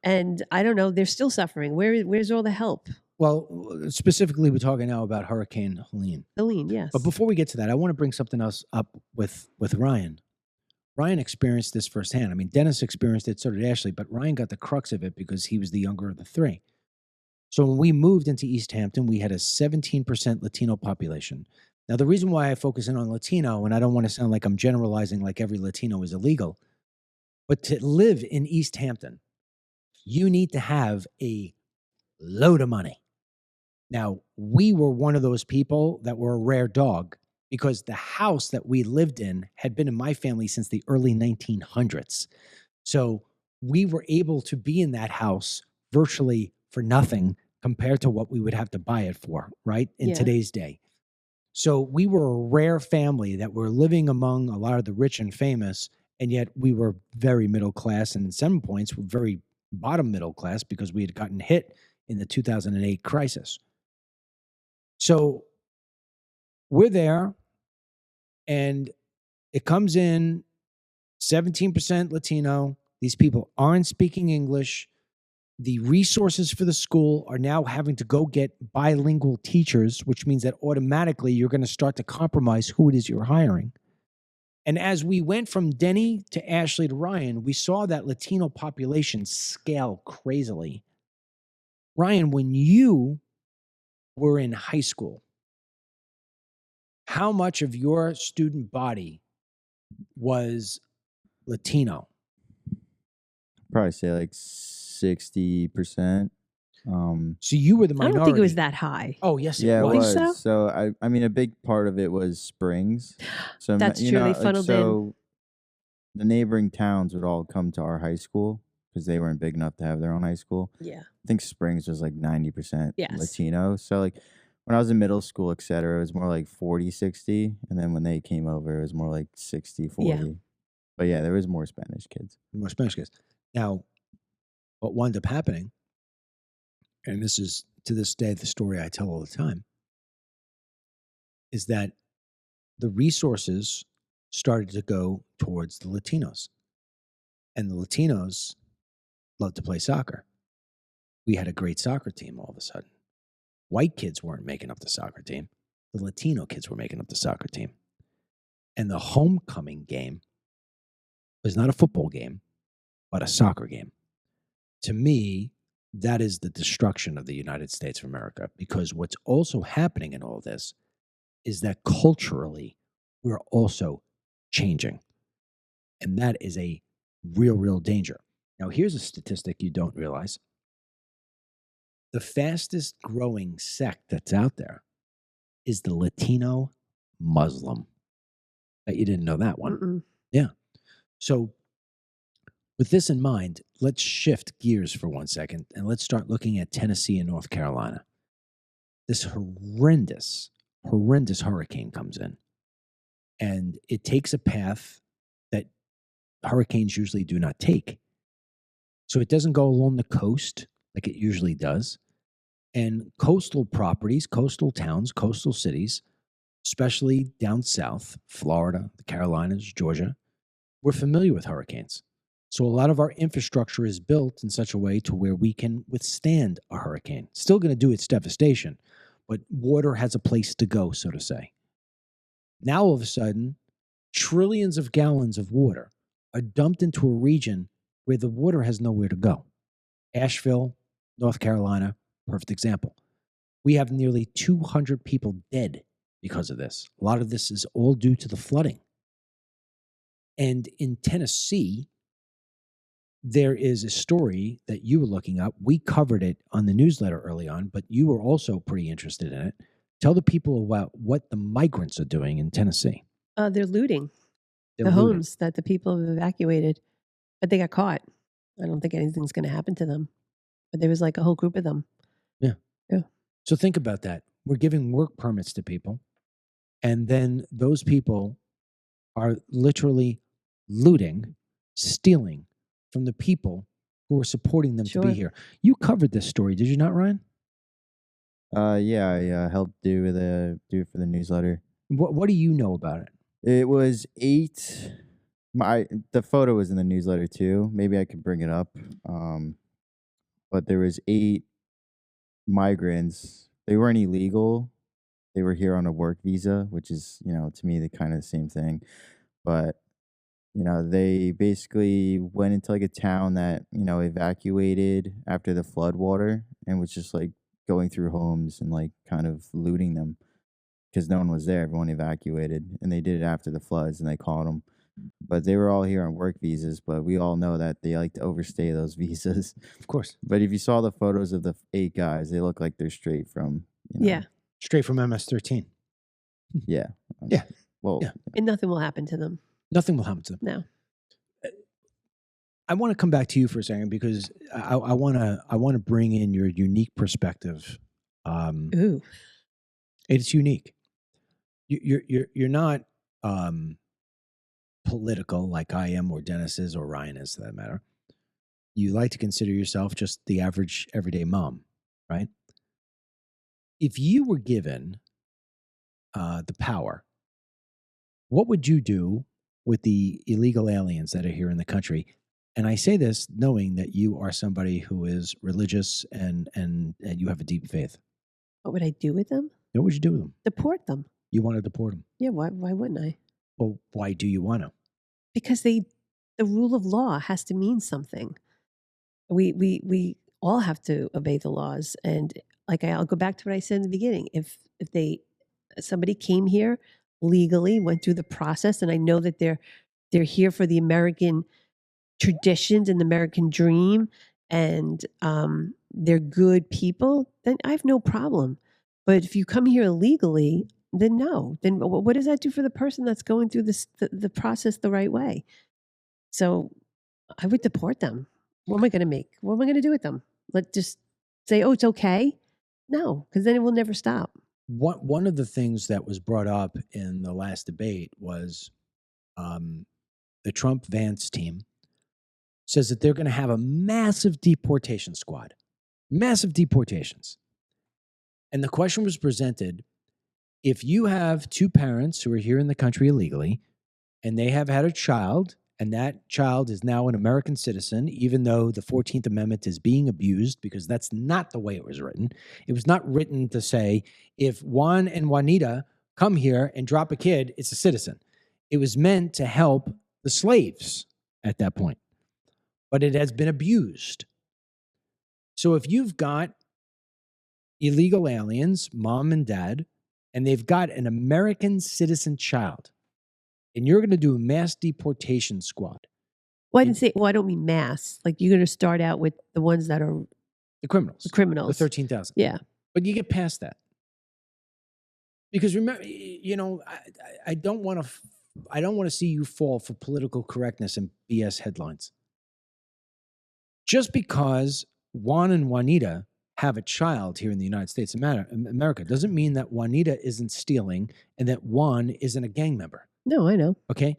Speaker 2: And I don't know, they're still suffering. Where's all the help?
Speaker 1: Well, specifically, we're talking now about Hurricane Helene.
Speaker 2: Helene, yes.
Speaker 1: But before we get to that, I want to bring something else up with Ryan. Ryan experienced this firsthand. I mean, Dennis experienced it, so did Ashley, but Ryan got the crux of it because he was the younger of the three. So when we moved into East Hampton, we had a 17% Latino population. Now, the reason why I focus in on Latino, and I don't want to sound like I'm generalizing like every Latino is illegal, but to live in East Hampton, you need to have a load of money. Now, we were one of those people that were a rare dog because the house that we lived in had been in my family since the early 1900s. So we were able to be in that house virtually for nothing compared to what we would have to buy it for, right? In today's day. So we were a rare family that were living among a lot of the rich and famous, and yet we were very middle class, and in some points we're very bottom middle class because we had gotten hit in the 2008 crisis. So we're there, and it comes in 17% Latino. These people aren't speaking English. The resources for the school are now having to go get bilingual teachers, which means that automatically you're going to start to compromise who it is you're hiring. And as we went from Denny to Ashley to Ryan, we saw that Latino population scale crazily. Ryan, when you were in high school, how much of your student body was Latino?
Speaker 5: Probably say like 60%.
Speaker 1: So you were the minority.
Speaker 2: I don't think it was that high.
Speaker 1: Oh, yes,
Speaker 5: yeah,
Speaker 1: it was.
Speaker 2: So?
Speaker 5: So I mean, a big part of it was Springs. So
Speaker 2: That's true. They funneled in.
Speaker 5: The neighboring towns would all come to our high school because they weren't big enough to have their own high school.
Speaker 2: Yeah.
Speaker 5: I think Springs was like 90%
Speaker 2: Yes.
Speaker 5: Latino. So like when I was in middle school, et cetera, it was more like 40-60. And then when they came over, it was more like 60-40.
Speaker 2: Yeah.
Speaker 5: But yeah, there was more Spanish kids.
Speaker 1: More Spanish kids. Now, what wound up happening, and this is to this day the story I tell all the time, is that the resources started to go towards the Latinos. And the Latinos loved to play soccer. We had a great soccer team all of a sudden. White kids weren't making up the soccer team. The Latino kids were making up the soccer team. And the homecoming game was not a football game. but a soccer game. To me, that is the destruction of the United States of America, because what's also happening in all this is that culturally we're also changing. And that is a real, real danger. Now, here's a statistic you don't realize. The fastest growing sect that's out there is the Latino Muslim. Bet you didn't know that one.
Speaker 2: Mm-mm.
Speaker 1: Yeah. So with this in mind, let's shift gears for 1 second and let's start looking at Tennessee and North Carolina. This horrendous hurricane comes in, and it takes a path that hurricanes usually do not take. So it doesn't go along the coast like it usually does. And coastal properties, coastal towns, coastal cities, especially down south, Florida, the Carolinas, Georgia, we're familiar with hurricanes. So a lot of our infrastructure is built in such a way to where we can withstand a hurricane. Still going to do its devastation, but water has a place to go, so to say. Now, all of a sudden, trillions of gallons of water are dumped into a region where the water has nowhere to go. Asheville, North Carolina, perfect example. We have nearly 200 people dead because of this. A lot of this is all due to the flooding. And in Tennessee, there is a story that you were looking up. We covered it on the newsletter early on, but you were also pretty interested in it. Tell the people about what the migrants are doing in Tennessee.
Speaker 2: They're looting
Speaker 1: They're
Speaker 2: the
Speaker 1: looting.
Speaker 2: homes that the people have evacuated, but they got caught. I don't think anything's going to happen to them. But there was like a whole group of them.
Speaker 1: So think about that. We're giving work permits to people, and then those people are literally looting, stealing from the people who are supporting them to
Speaker 2: Sure.
Speaker 1: be here. You covered this story, did you not, Ryan?
Speaker 5: Yeah, I helped do it for the newsletter.
Speaker 1: What do you know about it?
Speaker 5: It was 8. The photo was in the newsletter too. Maybe I could bring it up. But there was 8 migrants. They weren't illegal. They were here on a work visa, which is, to me, the kind of the same thing. But, they basically went into like a town that, evacuated after the flood water and was just like going through homes and like kind of looting them because no one was there. Everyone evacuated, and they did it after the floods, and they caught them. But they were all here on work visas, but we all know that they like to overstay those visas.
Speaker 1: Of course.
Speaker 5: But if you saw the photos of the 8 guys, they look like they're straight from,
Speaker 2: Yeah.
Speaker 1: Straight from MS-13.
Speaker 5: Yeah.
Speaker 1: Yeah.
Speaker 5: Well,
Speaker 1: Yeah.
Speaker 2: And nothing will happen to them.
Speaker 1: Nothing will happen to them.
Speaker 2: No.
Speaker 1: I want to come back to you for a second because I want to bring in your unique perspective.
Speaker 2: Ooh.
Speaker 1: It's unique. You're not political like I am, or Dennis is, or Ryan is, for that matter. You like to consider yourself just the average everyday mom, right? If you were given the power, what would you do with the illegal aliens that are here in the country? And I say this knowing that you are somebody who is religious and you have a deep faith.
Speaker 2: What would I do with them?
Speaker 1: What would you do with them?
Speaker 2: Deport them.
Speaker 1: You want to deport them.
Speaker 2: Yeah. Why wouldn't I?
Speaker 1: Well, why do you want to?
Speaker 2: Because the rule of law has to mean something. We all have to obey the laws. And like I'll go back to what I said in the beginning. If somebody came here legally, went through the process, and I know that they're here for the American traditions and the American dream, and they're good people, then I have no problem. But if you come here illegally, then no. Then what does that do for the person that's going through the process the right way? So I would deport them. What am I going to make? What am I going to do with them? Let's just say, oh, it's okay? No, because then it will never stop.
Speaker 1: One of the things that was brought up in the last debate was the Trump-Vance team says that they're going to have a massive deportation squad, massive deportations. And the question was presented, if you have 2 parents who are here in the country illegally, and they have had a child, and that child is now an American citizen, even though the 14th Amendment is being abused, because that's not the way it was written. It was not written to say, if Juan and Juanita come here and drop a kid, it's a citizen. It was meant to help the slaves at that point. but it has been abused. So if you've got illegal aliens, mom and dad, and they've got an American citizen child, and you're going to do a mass deportation squad,
Speaker 2: Well, I didn't say, well, I don't mean mass. Like, you're going to start out with the ones that are
Speaker 1: the criminals,
Speaker 2: the criminals.
Speaker 1: the 13,000.
Speaker 2: Yeah.
Speaker 1: But you get past that. Because remember, I don't want to see you fall for political correctness and BS headlines. Just because Juan and Juanita have a child here in the United States of America doesn't mean that Juanita isn't stealing and that Juan isn't a gang member.
Speaker 2: No, I know.
Speaker 1: Okay?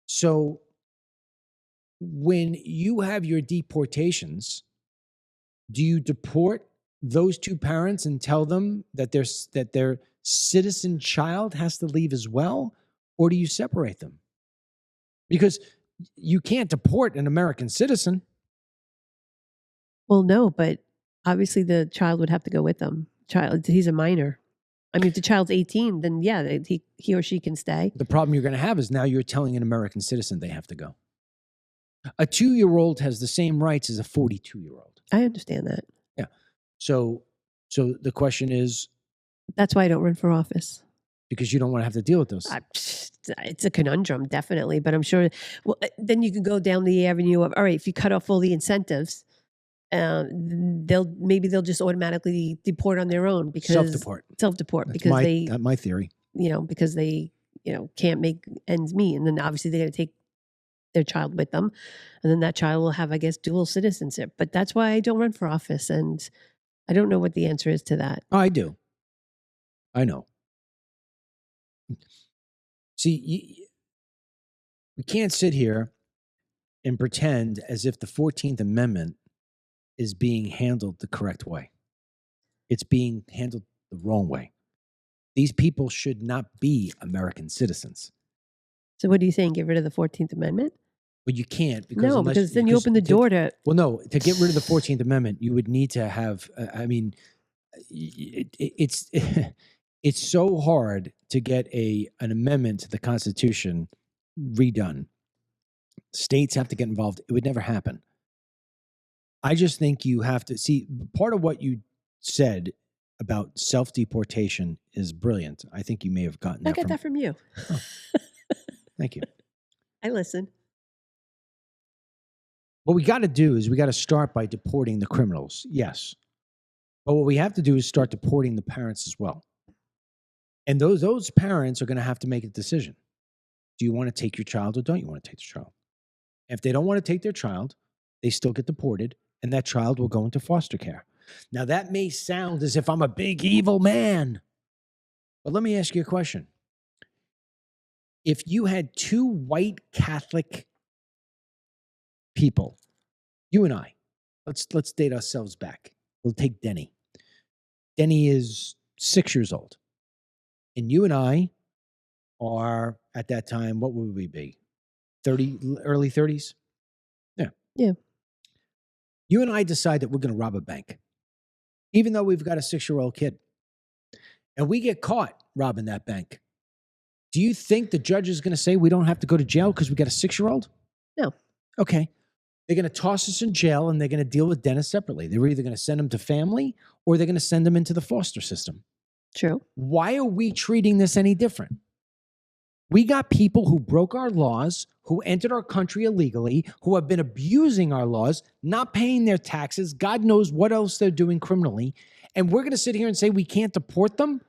Speaker 1: So when you have your deportations, do you deport those two parents and tell them that their citizen child has to leave as well? Or do you separate them? Because you can't deport an American citizen.
Speaker 2: Well, no, but obviously the child would have to go with them. He's a minor. I mean, if the child's 18, then yeah, he or she can stay.
Speaker 1: The problem you're going to have is now you're telling an American citizen they have to go. A 2-year-old has the same rights as a 42-year-old.
Speaker 2: I understand that.
Speaker 1: Yeah. So the question is,
Speaker 2: that's why I don't run for office.
Speaker 1: Because you don't want to have to deal with those.
Speaker 2: It's a conundrum, definitely. But I'm sure, well, then you can go down the avenue of, all right, if you cut off all the incentives, they'll just automatically deport on their own because self-deport because
Speaker 1: that's my theory.
Speaker 2: Because they can't make ends meet, and then obviously they're going to take their child with them, and then that child will have, I guess, dual citizenship. But that's why I don't run for office, and I don't know what the answer is to that.
Speaker 1: Oh, I do. I know. See, we can't sit here and pretend as if the 14th Amendment is being handled the correct way. It's being handled the wrong way. These people should not be American citizens.
Speaker 2: So what are you saying? Get rid of the 14th Amendment?
Speaker 1: But you can't. Because
Speaker 2: then you open the door to...
Speaker 1: Well, no. To get rid of the 14th Amendment, you would need to have... it's so hard to get an amendment to the Constitution redone. States have to get involved. It would never happen. I just think you have to... See, part of what you said about self-deportation is brilliant. I think you may have gotten that
Speaker 2: that from you.
Speaker 1: Oh. Thank you.
Speaker 2: I listen.
Speaker 1: What we got to do is we got to start by deporting the criminals. Yes. But what we have to do is start deporting the parents as well. And those parents are going to have to make a decision. Do you want to take your child or don't you want to take your child? If they don't want to take their child, they still get deported, and that child will go into foster care. Now, that may sound as if I'm a big evil man, but let me ask you a question. If you had two white Catholic people, you and I, let's date ourselves back. We'll take Denny. Denny is 6 years old. And you and I are, at that time, what would we be? 30, early 30s? Yeah.
Speaker 2: Yeah.
Speaker 1: You and I decide that we're going to rob a bank, even though we've got a 6-year-old kid. And we get caught robbing that bank. Do you think the judge is going to say we don't have to go to jail because we got a 6-year-old?
Speaker 2: No.
Speaker 1: Okay. They're going to toss us in jail and they're going to deal with Dennis separately. They're either going to send him to family or they're going to send him into the foster system.
Speaker 2: True.
Speaker 1: Why are we treating this any different? We got people who broke our laws, who entered our country illegally, who have been abusing our laws, not paying their taxes, God knows what else they're doing criminally, and we're going to sit here and say we can't deport them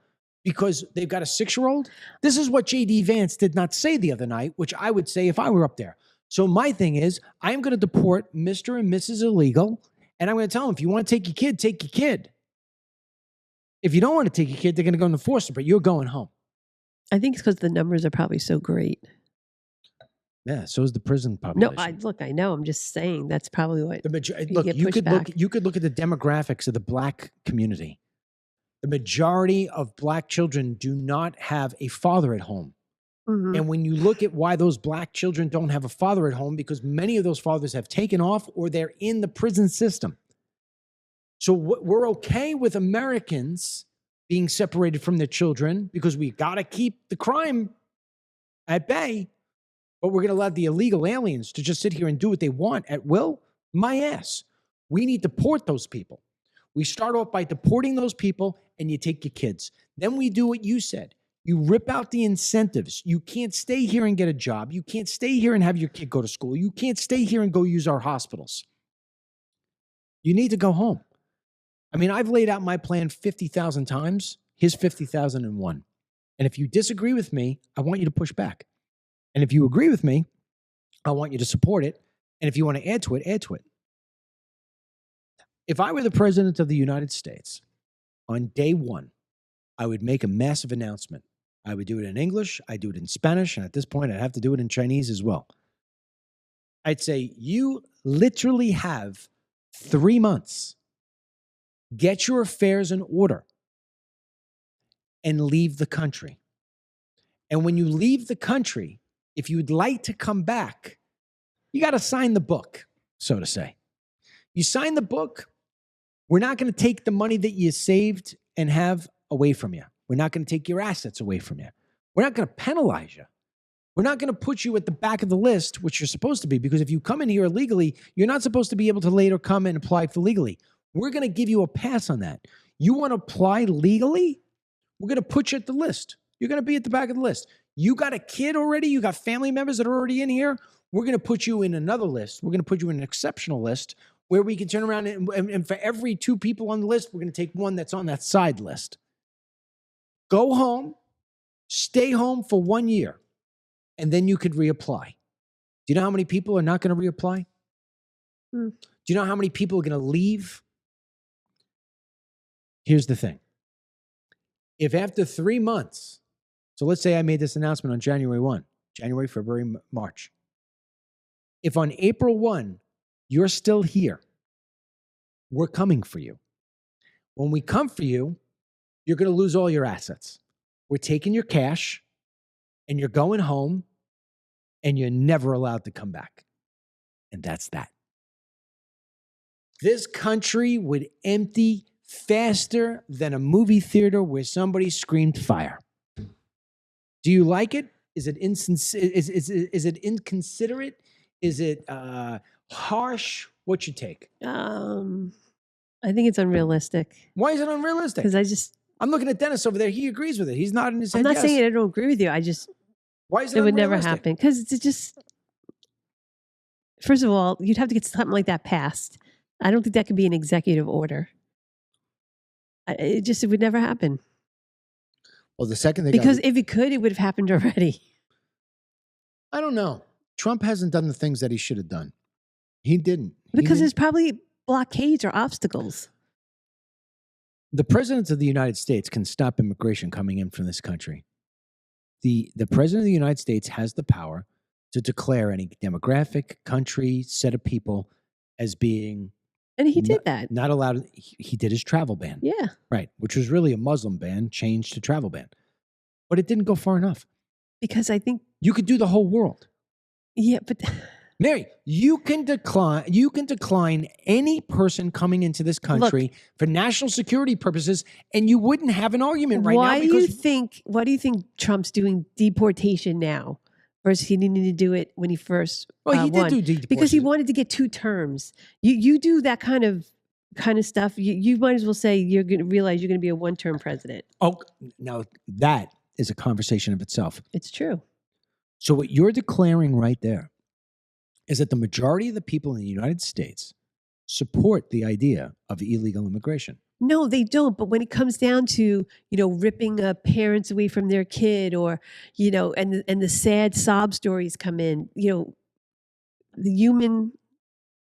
Speaker 1: because they've got a 6-year-old? This is what J.D. Vance did not say the other night, which I would say if I were up there. So my thing is, I'm going to deport Mr. and Mrs. Illegal, and I'm going to tell them, if you want to take your kid, take your kid. If you don't want to take your kid, they're going to go into foster, but you're going home.
Speaker 2: I think it's because the numbers are probably so great.
Speaker 1: Yeah, so is the prison population.
Speaker 2: No, I know. I'm just saying that's probably what
Speaker 1: you could look at the demographics of the Black community. The majority of Black children do not have a father at home.
Speaker 2: Mm-hmm.
Speaker 1: And when you look at why those Black children don't have a father at home, because many of those fathers have taken off or they're in the prison system. So we're okay with Americans being separated from their children because we got to keep the crime at bay, but we're going to allow the illegal aliens to just sit here and do what they want at will. My ass. We need to deport those people. We start off by deporting those people and you take your kids. Then we do what you said. You rip out the incentives. You can't stay here and get a job. You can't stay here and have your kid go to school. You can't stay here and go use our hospitals. You need to go home. I mean, I've laid out my plan 50,000 times. Here's 50,001. And if you disagree with me, I want you to push back. And if you agree with me, I want you to support it. And if you want to add to it, add to it. If I were the president of the United States, on day one, I would make a massive announcement. I would do it in English, I'd do it in Spanish, and at this point, I'd have to do it in Chinese as well. I'd say, you literally have 3 months. Get your affairs in order and leave the country. And when you leave the country, if you'd like to come back, you got to sign the book, so to say. You sign the book, we're not going to take the money that you saved and have away from you. We're not going to take your assets away from you. We're not going to penalize you. We're not going to put you at the back of the list, which you're supposed to be, because if you come in here illegally, you're not supposed to be able to later come and apply for legally. We're going to give you a pass on that. You want to apply legally? We're going to put you at the list. You're going to be at the back of the list. You got a kid already? You got family members that are already in here? We're going to put you in another list. We're going to put you in an exceptional list where we can turn around and for every 2 people on the list, we're going to take one that's on that side list. Go home, stay home for 1 year, and then you could reapply. Do you know how many people are not going to reapply? Do you know how many people are going to leave? Here's the thing. If after 3 months, so let's say I made this announcement on January 1, January, February, March. If on April 1, you're still here, we're coming for you. When we come for you, you're going to lose all your assets. We're taking your cash and you're going home and you're never allowed to come back. And that's that. This country would empty faster than a movie theater where somebody screamed fire. Do you like it? Is it inconsiderate? Is it harsh? What's your take?
Speaker 2: I think it's unrealistic.
Speaker 1: Why is it unrealistic?
Speaker 2: Because
Speaker 1: I'm looking at Dennis over there. He agrees with it. He's nodding his head.
Speaker 2: I'm not
Speaker 1: yes.
Speaker 2: saying I don't agree with you. I just,
Speaker 1: why is it
Speaker 2: would never
Speaker 1: unrealistic?
Speaker 2: happen. Because it's just, first of all, you'd have to get something like that passed. I don't think that could be an executive order. It would never happen.
Speaker 1: Well, the second thing,
Speaker 2: because if it could, it would have happened already.
Speaker 1: I don't know. Trump hasn't done the things that he should have done. He didn't.
Speaker 2: Because there's probably blockades or obstacles.
Speaker 1: The president of the United States can stop immigration coming in from this country. The president of the United States has the power to declare any demographic, country, set of people as being...
Speaker 2: And he did that.
Speaker 1: Not allowed. He did his travel ban.
Speaker 2: Yeah.
Speaker 1: Right. Which was really a Muslim ban, changed to travel ban. But it didn't go far enough.
Speaker 2: Because I think...
Speaker 1: You could do the whole world.
Speaker 2: Yeah, but...
Speaker 1: Mary, you can decline any person coming into this country for national security purposes, and you wouldn't have an argument right now.
Speaker 2: Why do you think Trump's doing deportation now versus he needed to do it when he first
Speaker 1: Well, he
Speaker 2: won?
Speaker 1: did do deportation.
Speaker 2: Because he wanted to get 2 terms. You do that kind of stuff. You might as well say you're going to realize you're going to be a 1-term president.
Speaker 1: Oh, now that is a conversation of itself.
Speaker 2: It's true.
Speaker 1: So what you're declaring right there is that the majority of the people in the United States support the idea of illegal immigration.
Speaker 2: No, they don't. But when it comes down to, ripping parents away from their kid or, and the sad sob stories come in, the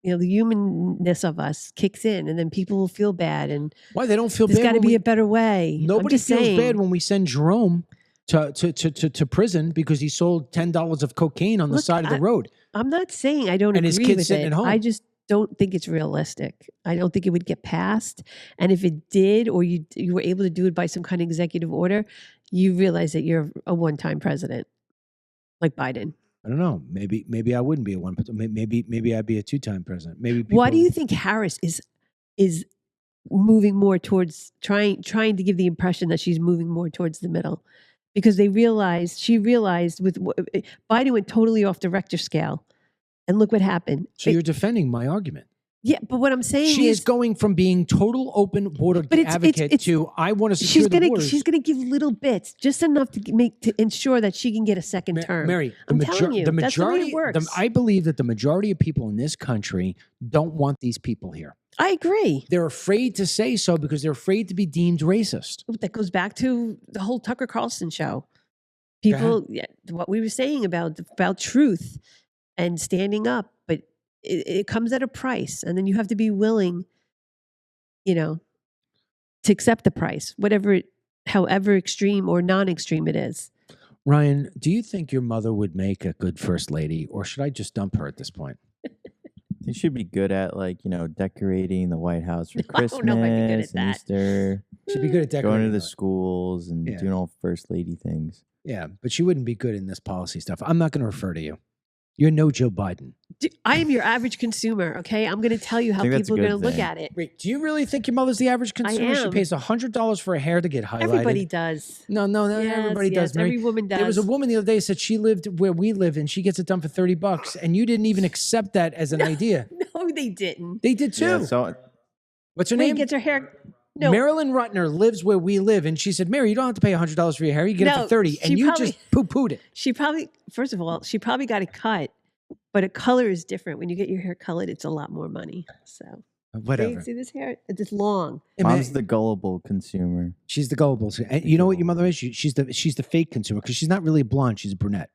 Speaker 2: humanness of us kicks in and then people will feel bad. And
Speaker 1: why they don't feel bad?
Speaker 2: There's got to be a better way.
Speaker 1: Nobody feels bad when we send Jerome to prison because he sold $10 of cocaine on the side of the road.
Speaker 2: I'm not saying I don't
Speaker 1: and
Speaker 2: agree
Speaker 1: his kid's
Speaker 2: with
Speaker 1: sitting
Speaker 2: it.
Speaker 1: at home.
Speaker 2: I just don't think it's realistic. I don't think it would get passed. And if it did, or you were able to do it by some kind of executive order, you realize that you're a 1-time president, like Biden.
Speaker 1: I don't know. Maybe I wouldn't be a 1. Maybe I'd be a 2-time president. Maybe.
Speaker 2: Why do you think Harris is moving more towards trying to give the impression that she's moving more towards the middle? Because she realized with Biden went totally off the Richter scale. And look what happened.
Speaker 1: So you're defending my argument.
Speaker 2: Yeah, but what I'm saying
Speaker 1: She's
Speaker 2: is,
Speaker 1: going from being total open border
Speaker 2: But it's-
Speaker 1: advocate to I want to secure the borders.
Speaker 2: she's gonna give little bits, just enough to ensure that she can get a second term.
Speaker 1: Mary,
Speaker 2: I'm telling you,
Speaker 1: the
Speaker 2: that's the way it
Speaker 1: majority,
Speaker 2: works.
Speaker 1: I believe that the majority of people in this country don't want these people here.
Speaker 2: I agree.
Speaker 1: They're afraid to say so because they're afraid to be deemed racist.
Speaker 2: That goes back to the whole Tucker Carlson show.
Speaker 1: Go ahead.
Speaker 2: People, what we were saying about truth and standing up, but it comes at a price, and then you have to be willing, to accept the price, however extreme or non-extreme it is.
Speaker 1: Ryan, do you think your mother would make a good first lady, or should I just dump her at this point?
Speaker 5: They should be good at decorating the White House for
Speaker 2: I don't know if I'd be good at
Speaker 5: Christmas and
Speaker 2: that.
Speaker 5: Easter,
Speaker 1: She'd be good at decorating.
Speaker 5: going to the
Speaker 1: though.
Speaker 5: schools and
Speaker 1: Yeah.
Speaker 5: doing all first lady things.
Speaker 1: Yeah, but she wouldn't be good in this policy stuff. I'm not going to refer to you. You're no Joe Biden.
Speaker 2: I am your average consumer, okay? I'm going to tell you how
Speaker 5: think that's a
Speaker 2: people are going
Speaker 5: good
Speaker 2: to look
Speaker 5: thing.
Speaker 2: at it.
Speaker 1: Wait, do you really think your mother's the average consumer? She
Speaker 2: am.
Speaker 1: pays $100 for her hair to get highlighted.
Speaker 2: Everybody does.
Speaker 1: No,
Speaker 2: Yes,
Speaker 1: everybody
Speaker 2: yes,
Speaker 1: does. Mary.
Speaker 2: every woman does.
Speaker 1: There was a woman the other day who said she lived where we live and she gets it done for $30, and you didn't even accept that as an idea.
Speaker 2: No, they didn't.
Speaker 1: They did too.
Speaker 5: Yeah, so
Speaker 1: What's her
Speaker 2: Wait,
Speaker 1: name?
Speaker 2: gets her hair. No,
Speaker 1: Marilyn Rutner lives where we live, and she said, "Mary, you don't have to pay $100 for your hair. You get it
Speaker 2: No,
Speaker 1: for $30," and
Speaker 2: she
Speaker 1: you
Speaker 2: probably-
Speaker 1: just poo-pooed it.
Speaker 2: she probably, first of all, she probably got it cut, but a color is different. When you get your hair colored, it's a lot more money. So,
Speaker 1: Whatever.
Speaker 2: See this hair? It's long.
Speaker 5: mom's the gullible consumer.
Speaker 1: She's the gullible. And you know what your mother is? She's the fake consumer because she's not really a blonde. She's a brunette.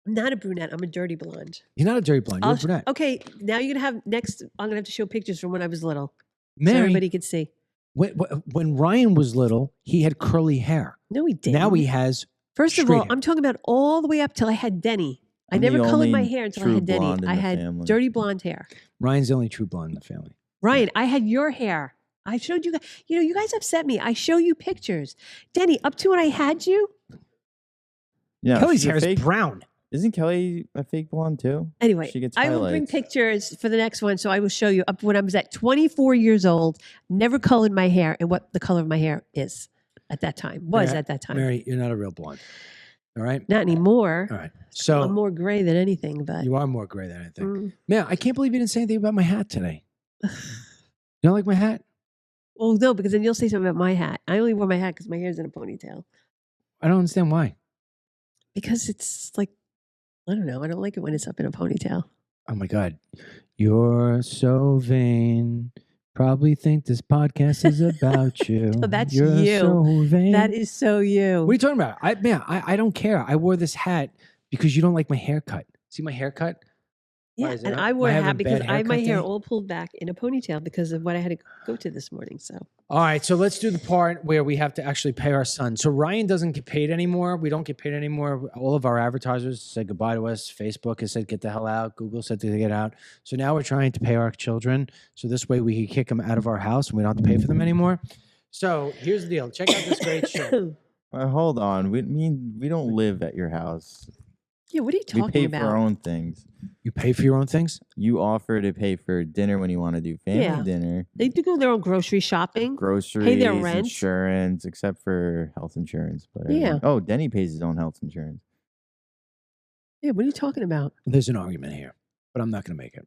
Speaker 2: I'm not a brunette. I'm a dirty blonde.
Speaker 1: You're not a dirty blonde. You're a brunette.
Speaker 2: Okay, now you're gonna have next. I'm gonna have to show pictures from when I was little, so
Speaker 1: Mary,
Speaker 2: everybody could see.
Speaker 1: when Ryan was little, he had curly hair.
Speaker 2: No, he didn't.
Speaker 1: Now he has.
Speaker 2: First of
Speaker 1: straight
Speaker 2: all,
Speaker 1: hair.
Speaker 2: I'm talking about all the way up till I had Denny. I
Speaker 5: I'm the
Speaker 2: never colored my
Speaker 5: only
Speaker 2: hair until I
Speaker 5: true
Speaker 2: had Denny.
Speaker 5: blonde in
Speaker 2: I
Speaker 5: the
Speaker 2: had
Speaker 5: family.
Speaker 2: dirty blonde hair.
Speaker 1: Ryan's the only true blonde in the family.
Speaker 2: Ryan, I had your hair. I showed you guys. You guys upset me. I show you pictures. Denny, up to when I had you.
Speaker 5: Yeah,
Speaker 1: Kelly's
Speaker 5: she's a
Speaker 1: hair is
Speaker 5: fake-
Speaker 1: brown.
Speaker 5: Isn't Kelly a fake blonde too?
Speaker 2: Anyway,
Speaker 5: She gets
Speaker 2: I will bring
Speaker 5: highlights.
Speaker 2: pictures for the next one. So I will show you up when I was at 24 years old, never colored my hair and what the color of my hair is at that time, at that time.
Speaker 1: Mary, you're not a real blonde. All right.
Speaker 2: Not anymore.
Speaker 1: All right. So
Speaker 2: I'm more gray than anything, but
Speaker 1: you are more gray than I think.
Speaker 2: Mm.
Speaker 1: Man, I can't believe you didn't say anything about my hat today. You don't like my hat?
Speaker 2: Well, no, because then you'll say something about my hat. I only wore my hat because my hair's in a ponytail.
Speaker 1: I don't understand why.
Speaker 2: Because it's like, I don't know. I don't like it when it's up in a ponytail.
Speaker 1: Oh my God. You're so vain. Probably think this podcast is about you.
Speaker 2: No, that's
Speaker 1: You're
Speaker 2: you.
Speaker 1: so vain.
Speaker 2: That is so you.
Speaker 1: What are you talking about? I don't care. I wore this hat because you don't like my haircut. See my haircut? Why
Speaker 2: Yeah,
Speaker 1: is
Speaker 2: and
Speaker 1: that?
Speaker 2: I
Speaker 1: Am
Speaker 2: wore
Speaker 1: I
Speaker 2: a
Speaker 1: having
Speaker 2: hat because
Speaker 1: bad
Speaker 2: I have my
Speaker 1: haircut
Speaker 2: hair
Speaker 1: day?
Speaker 2: all pulled back in a ponytail because of what I had to go to this morning. So
Speaker 1: All right, so let's do the part where we have to actually pay our son. So Ryan doesn't get paid anymore. We don't get paid anymore. All of our advertisers said goodbye to us. Facebook has said get the hell out. Google said to get out. So now we're trying to pay our children. So this way we can kick them out of our house and we don't have to pay for them anymore. So here's the deal. Check out this great shirt.
Speaker 5: Hold on. We don't live at your house.
Speaker 2: yeah, what are you
Speaker 5: We
Speaker 2: talking
Speaker 5: pay
Speaker 2: about?
Speaker 5: for our own things.
Speaker 1: You pay for your own things?
Speaker 5: You offer to pay for dinner when you want to do family
Speaker 2: Yeah.
Speaker 5: dinner,
Speaker 2: They do their own grocery shopping.
Speaker 5: groceries,
Speaker 2: rent.
Speaker 5: insurance, except for health insurance. But
Speaker 2: Yeah.
Speaker 5: Oh, Denny pays his own health insurance.
Speaker 2: Yeah, what are you talking about?
Speaker 1: There's an argument here, but I'm not going to make it.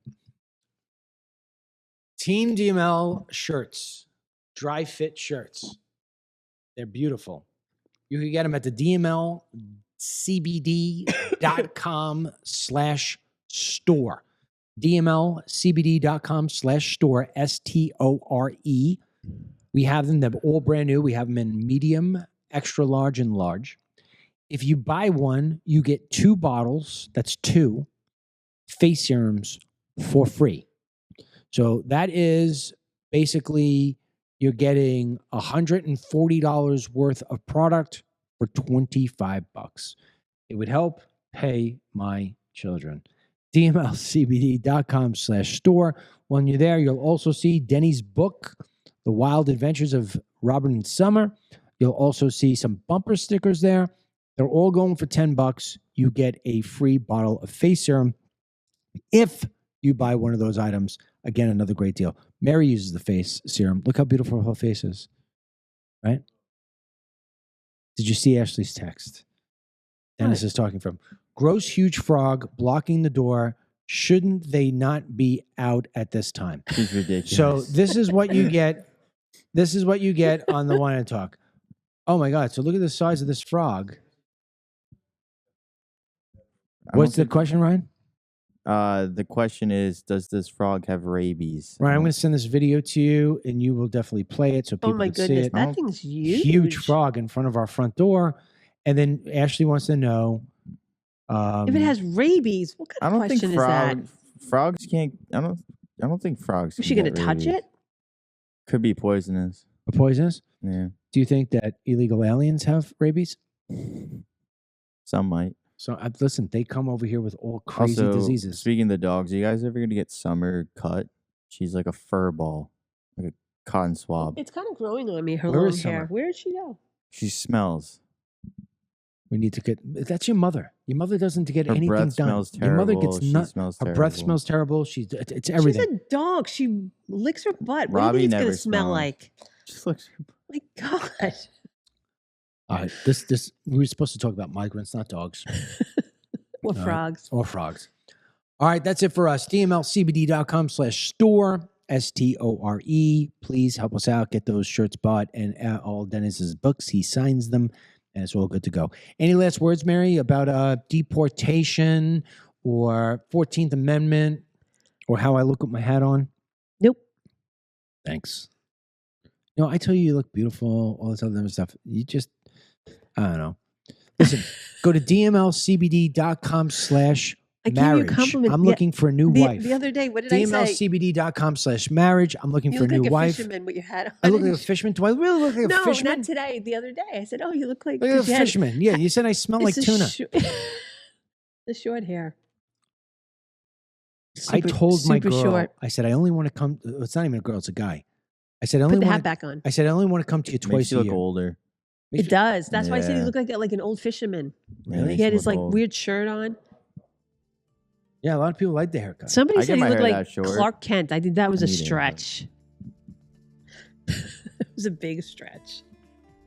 Speaker 1: Team DML shirts, dry fit shirts. They're beautiful. You can get them at the DMLCBD.com/store. DMLCBD.com/store, STORE. We have them. They're all brand new. We have them in medium, extra large, and large. If you buy one, you get 2 bottles. That's 2 face serums for free. So that is basically you're getting $140 worth of product for $25. It would help pay my children. DMLCBD.com/store. When you're there, you'll also see Denny's book, The Wild Adventures of Robert and Summer. You'll also see some bumper stickers there. They're all going for $10. You get a free bottle of face serum if you buy one of those items. Again, another great deal. Mary uses the face serum. Look how beautiful her face is, right? Did you see Ashley's text? Dennis is talking from gross huge frog blocking the door. Shouldn't they not be out at this time?
Speaker 5: She's ridiculous.
Speaker 1: So this is what you get. This is what you get on the Wine and Talk. Oh my God. So look at the size of this frog. What's the question, Ryan?
Speaker 5: The question is, does this frog have rabies?
Speaker 1: Ryan, I'm going to send this video to you, and you will definitely play it so people
Speaker 2: Oh my
Speaker 1: can see
Speaker 2: goodness,
Speaker 1: it.
Speaker 2: that thing's huge.
Speaker 1: Huge frog in front of our front door. And then Ashley wants to know
Speaker 2: If it has rabies, what
Speaker 5: I
Speaker 2: kind of
Speaker 5: don't think
Speaker 2: question is that?
Speaker 5: frogs can't. I don't think frogs.
Speaker 2: Is she
Speaker 5: can
Speaker 2: going to
Speaker 5: get
Speaker 2: touch
Speaker 5: rabies.
Speaker 2: it?
Speaker 5: Could be poisonous.
Speaker 1: poisonous.
Speaker 5: Yeah,
Speaker 1: Do you think that illegal aliens have rabies?
Speaker 5: some might.
Speaker 1: So listen, they come over here with all crazy
Speaker 5: Also,
Speaker 1: diseases.
Speaker 5: speaking of the dogs, are you guys ever gonna get Summer cut? She's like a fur ball, like a cotton swab.
Speaker 2: It's kind of growing on me, her
Speaker 1: Where
Speaker 2: long
Speaker 1: is
Speaker 2: hair.
Speaker 1: Summer?
Speaker 2: Where did she go?
Speaker 5: She smells.
Speaker 1: We need to get. That's your mother. Your mother doesn't get
Speaker 5: Her
Speaker 1: anything
Speaker 5: breath
Speaker 1: done.
Speaker 5: smells
Speaker 1: Your mother
Speaker 5: terrible.
Speaker 1: gets
Speaker 5: She
Speaker 1: nut.
Speaker 5: smells
Speaker 1: Her
Speaker 5: terrible.
Speaker 1: breath smells terrible. It's everything.
Speaker 2: She's a dog. She licks her butt. What
Speaker 5: Robbie
Speaker 2: do you think it's
Speaker 5: never
Speaker 2: going to smell
Speaker 5: smells.
Speaker 2: like?
Speaker 5: Just looks.
Speaker 2: My God.
Speaker 1: All right, this we were supposed to talk about migrants, not dogs
Speaker 2: Or frogs.
Speaker 1: or frogs. All right, that's it for us. DMLCBD.com/store, STORE. Please help us out. Get those shirts bought and all Dennis's books. He signs them, and it's all good to go. Any last words, Mary, about deportation or 14th Amendment or how I look with my hat on?
Speaker 2: Nope.
Speaker 1: Thanks. No, I tell you look beautiful, all this other stuff. You just, I don't know. Listen, go to DMLCBD.com/marriage.
Speaker 2: I gave you a compliment.
Speaker 1: I'm
Speaker 2: Yeah,
Speaker 1: looking for a new wife.
Speaker 2: The other day, what did I say?
Speaker 1: DMLCBD.com/marriage. I'm looking
Speaker 2: You
Speaker 1: for a
Speaker 2: look
Speaker 1: new
Speaker 2: like a
Speaker 1: wife.
Speaker 2: fisherman with your hat on.
Speaker 1: I look like a fisherman. Do I really look like a
Speaker 2: No,
Speaker 1: fisherman?
Speaker 2: not today. The other day. I said, oh, you look like
Speaker 1: Look like a
Speaker 2: 'cause you had-
Speaker 1: fisherman. Yeah, you said I smell like
Speaker 2: it's
Speaker 1: tuna.
Speaker 2: The short hair.
Speaker 1: I told my
Speaker 2: super
Speaker 1: girl,
Speaker 2: short.
Speaker 1: I said, I only want to come. It's not even a girl, it's a guy. I said, I
Speaker 2: Put
Speaker 1: only
Speaker 2: the hat
Speaker 1: want.
Speaker 2: back on.
Speaker 1: I said, I only want to come to you
Speaker 5: Makes
Speaker 1: twice
Speaker 5: you
Speaker 1: a
Speaker 5: look
Speaker 1: year.
Speaker 5: older.
Speaker 1: Makes
Speaker 2: It does. That's why I said he
Speaker 5: Yeah.
Speaker 2: looked like an old fisherman.
Speaker 1: Really?
Speaker 2: He had
Speaker 5: Makes
Speaker 2: his
Speaker 5: you
Speaker 2: like
Speaker 5: look old.
Speaker 2: weird shirt on.
Speaker 1: Yeah, a lot of people like the haircut.
Speaker 2: Somebody
Speaker 5: I
Speaker 2: said
Speaker 5: get
Speaker 2: he
Speaker 5: my
Speaker 2: looked
Speaker 5: hair
Speaker 2: like
Speaker 5: that short.
Speaker 2: Clark Kent. I think that was
Speaker 5: I
Speaker 2: a
Speaker 5: need it.
Speaker 2: stretch. It was a big stretch.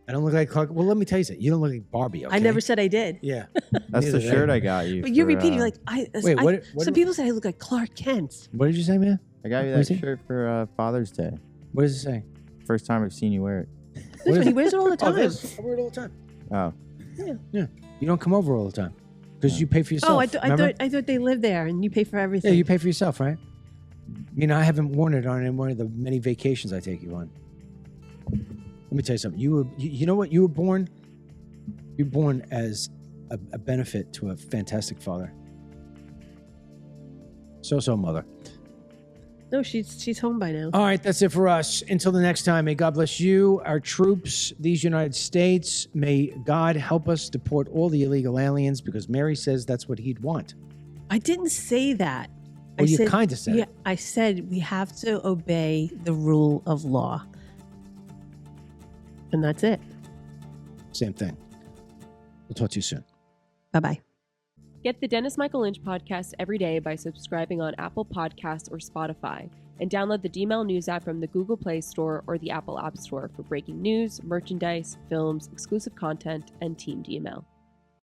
Speaker 1: I don't look like Clark. Well, let me tell you something. You don't look like Barbie. Okay?
Speaker 2: I never said I did.
Speaker 1: Yeah.
Speaker 5: That's
Speaker 1: Neither
Speaker 5: the
Speaker 1: did
Speaker 5: shirt
Speaker 1: I.
Speaker 5: I got you.
Speaker 2: But you're
Speaker 5: for,
Speaker 2: repeating like I.
Speaker 1: Wait,
Speaker 2: I-
Speaker 1: what
Speaker 2: some people say I look like Clark Kent.
Speaker 1: What did you say, man?
Speaker 5: I got you
Speaker 1: What is
Speaker 5: that
Speaker 1: it?
Speaker 5: shirt for Father's Day.
Speaker 1: What does it say?
Speaker 5: First time I've seen you wear it.
Speaker 2: This
Speaker 1: What
Speaker 2: one,
Speaker 1: is
Speaker 2: he
Speaker 1: it?
Speaker 2: wears it all the
Speaker 1: Oh,
Speaker 2: time.
Speaker 1: this. I wear it all the time.
Speaker 5: Oh,
Speaker 1: You don't come over all the time because you pay for yourself.
Speaker 2: Oh, I
Speaker 1: remember?
Speaker 2: thought they lived there and you pay for
Speaker 1: Yeah,
Speaker 2: everything.
Speaker 1: you pay for yourself, right? You know, I haven't worn it on any one of the many vacations I take you on. Let me tell you something. You know what? You were born as a benefit to a fantastic father. So mother.
Speaker 2: No, she's home by now.
Speaker 1: All right, that's it for us. Until the next time, may God bless you, our troops, these United States. May God help us deport all the illegal aliens because Mary says that's what he'd want.
Speaker 2: I didn't say that.
Speaker 1: Well,
Speaker 2: I
Speaker 1: you
Speaker 2: said,
Speaker 1: kind of said
Speaker 2: yeah,
Speaker 1: it.
Speaker 2: I said we have to obey the rule of law. And that's it.
Speaker 1: Same thing. We'll talk to you soon.
Speaker 2: Bye-bye.
Speaker 6: Get the Dennis Michael Lynch podcast every day by subscribing on Apple Podcasts or Spotify, and download the DML News app from the Google Play Store or the Apple App Store for breaking news, merchandise, films, exclusive content, and Team DML.